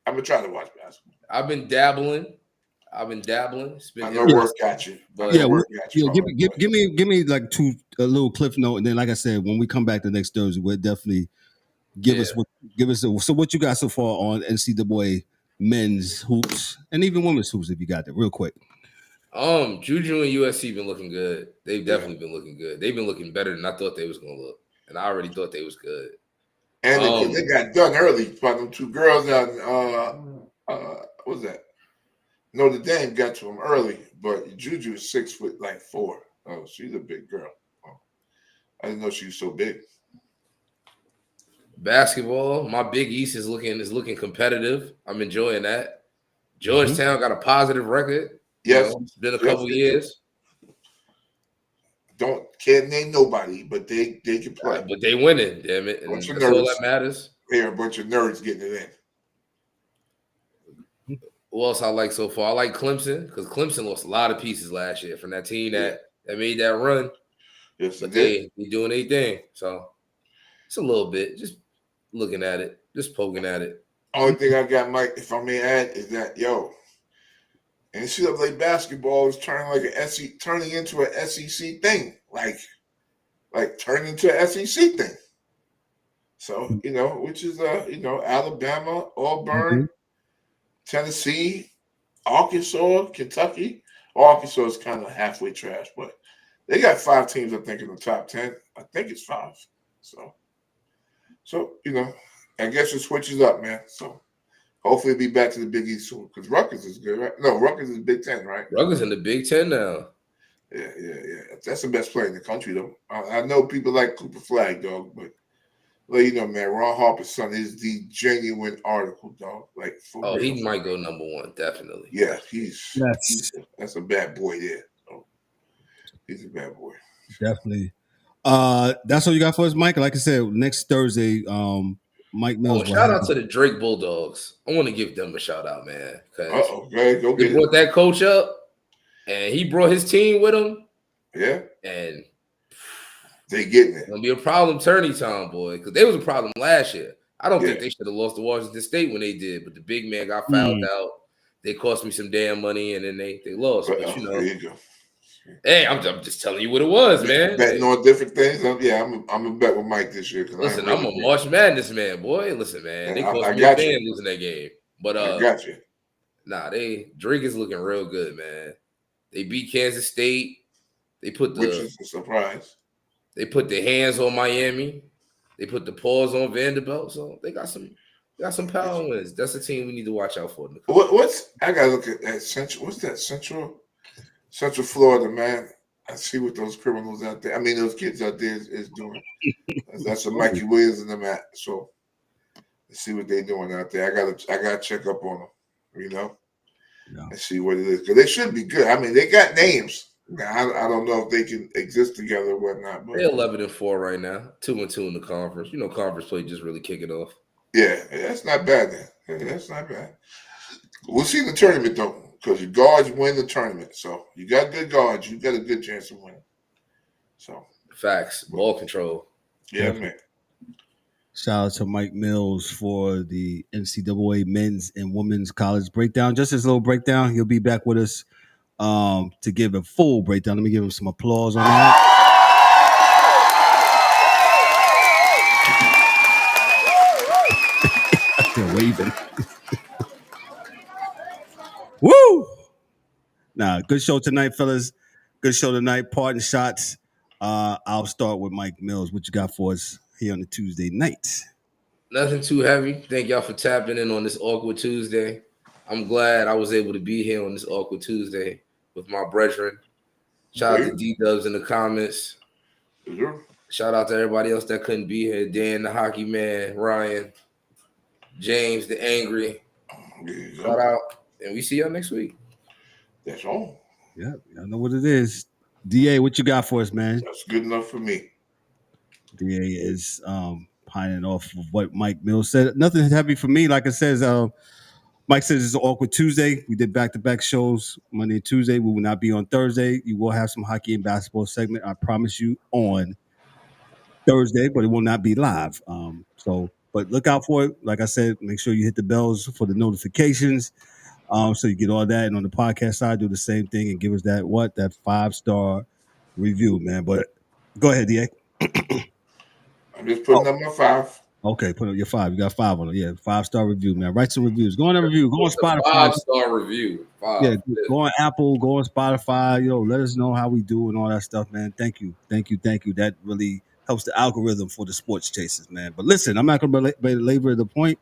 [SPEAKER 3] gonna try to watch basketball.
[SPEAKER 4] I've been dabbling. It's been
[SPEAKER 3] I know work got you.
[SPEAKER 2] But give me like a little cliff note, and then like I said, when we come back the next Thursday, we'll definitely give us so what you got so far on NCAA men's hoops and even women's hoops if you got that real quick.
[SPEAKER 4] Juju and USC been looking good. They've definitely been looking good. They've been looking better than I thought they was gonna look, and I already thought they was good.
[SPEAKER 3] And they got done early by them two girls out. What was that? Notre Dame got to them early, but Juju is 6'4". Oh, she's a big girl. Oh, I didn't know she was so big.
[SPEAKER 4] Basketball, my Big East is looking competitive. I'm enjoying that. Georgetown got a positive record.
[SPEAKER 3] Yes,
[SPEAKER 4] it's been a couple years.
[SPEAKER 3] Can't name nobody, but they can play.
[SPEAKER 4] But they winning, damn it. And that's all that matters.
[SPEAKER 3] They're a bunch of nerds getting it
[SPEAKER 4] in. Who else I like so far? I like Clemson because Clemson lost a lot of pieces last year from that team that made that run.
[SPEAKER 3] Yes,
[SPEAKER 4] but they doing their thing. So it's a little bit just looking at it, just poking at it.
[SPEAKER 3] Only thing I got, Mike, if I may add, is that And NCAA basketball is turning into an SEC thing, like turning into an SEC thing. So, which is Alabama, Auburn, Tennessee, Arkansas, Kentucky. Arkansas is kind of halfway trash, but they got 5 teams, I think, in the top 10. I think it's 5. So I guess it switches up, man. So hopefully it'll be back to the Big East soon, because Rutgers is good, right? No, Rutgers is Big Ten, right?
[SPEAKER 4] Rutgers in the Big Ten now.
[SPEAKER 3] Yeah. That's the best player in the country, though. I know people like Cooper Flag, dog, but man, Ron Harper's son is the genuine article, dog. Like, for real.
[SPEAKER 4] He might go number 1, definitely.
[SPEAKER 3] Yeah, that's a bad boy there. So he's a bad boy.
[SPEAKER 2] Definitely. That's all you got for us, Mike. Like I said, next Thursday, Mike Mills.
[SPEAKER 4] Shout out to the Drake Bulldogs. I want to give them a shout out, man.
[SPEAKER 3] Okay, go
[SPEAKER 4] they
[SPEAKER 3] get
[SPEAKER 4] brought that coach up, and he brought his team with him.
[SPEAKER 3] Yeah,
[SPEAKER 4] and
[SPEAKER 3] they getting it.
[SPEAKER 4] It's gonna be a problem turning time, boy, because they was a problem last year. I don't think they should have lost to Washington State when they did, but the big man got fouled out. They cost me some damn money, and then they lost. But
[SPEAKER 3] there you go.
[SPEAKER 4] Hey, I'm just telling you what it was, man.
[SPEAKER 3] Betting on different things. I'm gonna bet with Mike this year.
[SPEAKER 4] Listen, I'm a March Madness man, boy. Listen, man, they cost me a band losing that game. But
[SPEAKER 3] I got you.
[SPEAKER 4] Nah, Drake is looking real good, man. They beat Kansas State. Which
[SPEAKER 3] is a surprise.
[SPEAKER 4] They put their hands on Miami. They put the paws on Vanderbilt. So they got some power wins. That's a team we need to watch out for.
[SPEAKER 3] I gotta look at that Central. What's that Central Florida, man? I see what those criminals out there. I mean, those kids out there is doing. That's what Mikey Williams and them at. So let's see what they're doing out there. I gotta check up on them, and see what it is, because they should be good. I mean, they got names. Now, I don't know if they can exist together or whatnot. But
[SPEAKER 4] they're 11-4 right now, 2-2 in the conference. Conference play just really kicking off.
[SPEAKER 3] Yeah, that's not bad. Then that's not bad. We'll see in the tournament though, because your guards win the tournament. So you got good guards, you got a good chance of winning. So
[SPEAKER 4] facts, ball control.
[SPEAKER 3] Yeah, man.
[SPEAKER 2] Shout out to Mike Mills for the NCAA men's and women's college breakdown. Just this little breakdown. He'll be back with us to give a full breakdown. Let me give him some applause on that. They're waving. Woo! Nah, good show tonight, fellas. Good show tonight. Parting shots. I'll start with Mike Mills. What you got for us here on the Tuesday night?
[SPEAKER 4] Nothing too heavy. Thank y'all for tapping in on this awkward Tuesday. I'm glad I was able to be here on this awkward Tuesday with my brethren. Shout out to D-Dubs in the comments. Shout out to everybody else that couldn't be here. Dan, the hockey man, Ryan, James, the angry. Shout out. And we see y'all next week.
[SPEAKER 3] That's all.
[SPEAKER 2] Yeah, I know what it is. DA, what you got for us, man?
[SPEAKER 3] That's good enough for me.
[SPEAKER 2] DA is pining off of what Mike Mills said. Nothing heavy for me. Like I said, Mike says it's an awkward Tuesday. We did back-to-back shows Monday and Tuesday. We will not be on Thursday. You will have some hockey and basketball segment, I promise you, on Thursday, but it will not be live. But look out for it. Like I said, make sure you hit the bells for the notifications so you get all that. And on the podcast side, do the same thing and give us that 5-star review, man. But go ahead, DA.
[SPEAKER 3] I'm just putting up my 5.
[SPEAKER 2] Okay, put up your 5. You got 5 on it. Yeah, 5-star review, man. Write some reviews. Go on that review. Go on Spotify.
[SPEAKER 4] 5-star review. 5.
[SPEAKER 2] Yeah, go on Apple. Go on Spotify. Let us know how we do and all that stuff, man. Thank you. That really helps the algorithm for the sports chasers, man. But listen, I'm not going to belabor the point.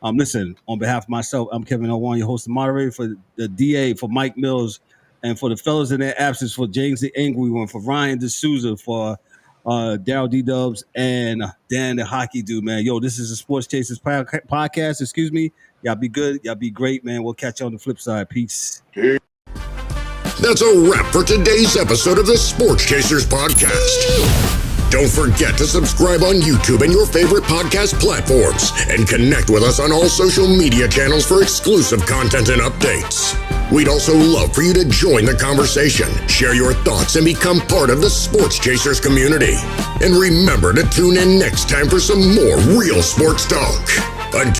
[SPEAKER 2] Listen, on behalf of myself, I'm Kevin Elwan, your host and moderator, for the DA, for Mike Mills, and for the fellas in their absence, for James the Angry One, for Ryan D'Souza, for Daryl D-Dubs, and Dan the hockey dude, man. Yo, this is a Sports Chasers podcast. Excuse me. Y'all be good. Y'all be great, man. We'll catch you on the flip side. Peace.
[SPEAKER 1] That's a wrap for today's episode of the Sports Chasers podcast. Don't forget to subscribe on YouTube and your favorite podcast platforms, and connect with us on all social media channels for exclusive content and updates. We'd also love for you to join the conversation, share your thoughts, and become part of the Sports Chasers community. And remember to tune in next time for some more real sports talk. Until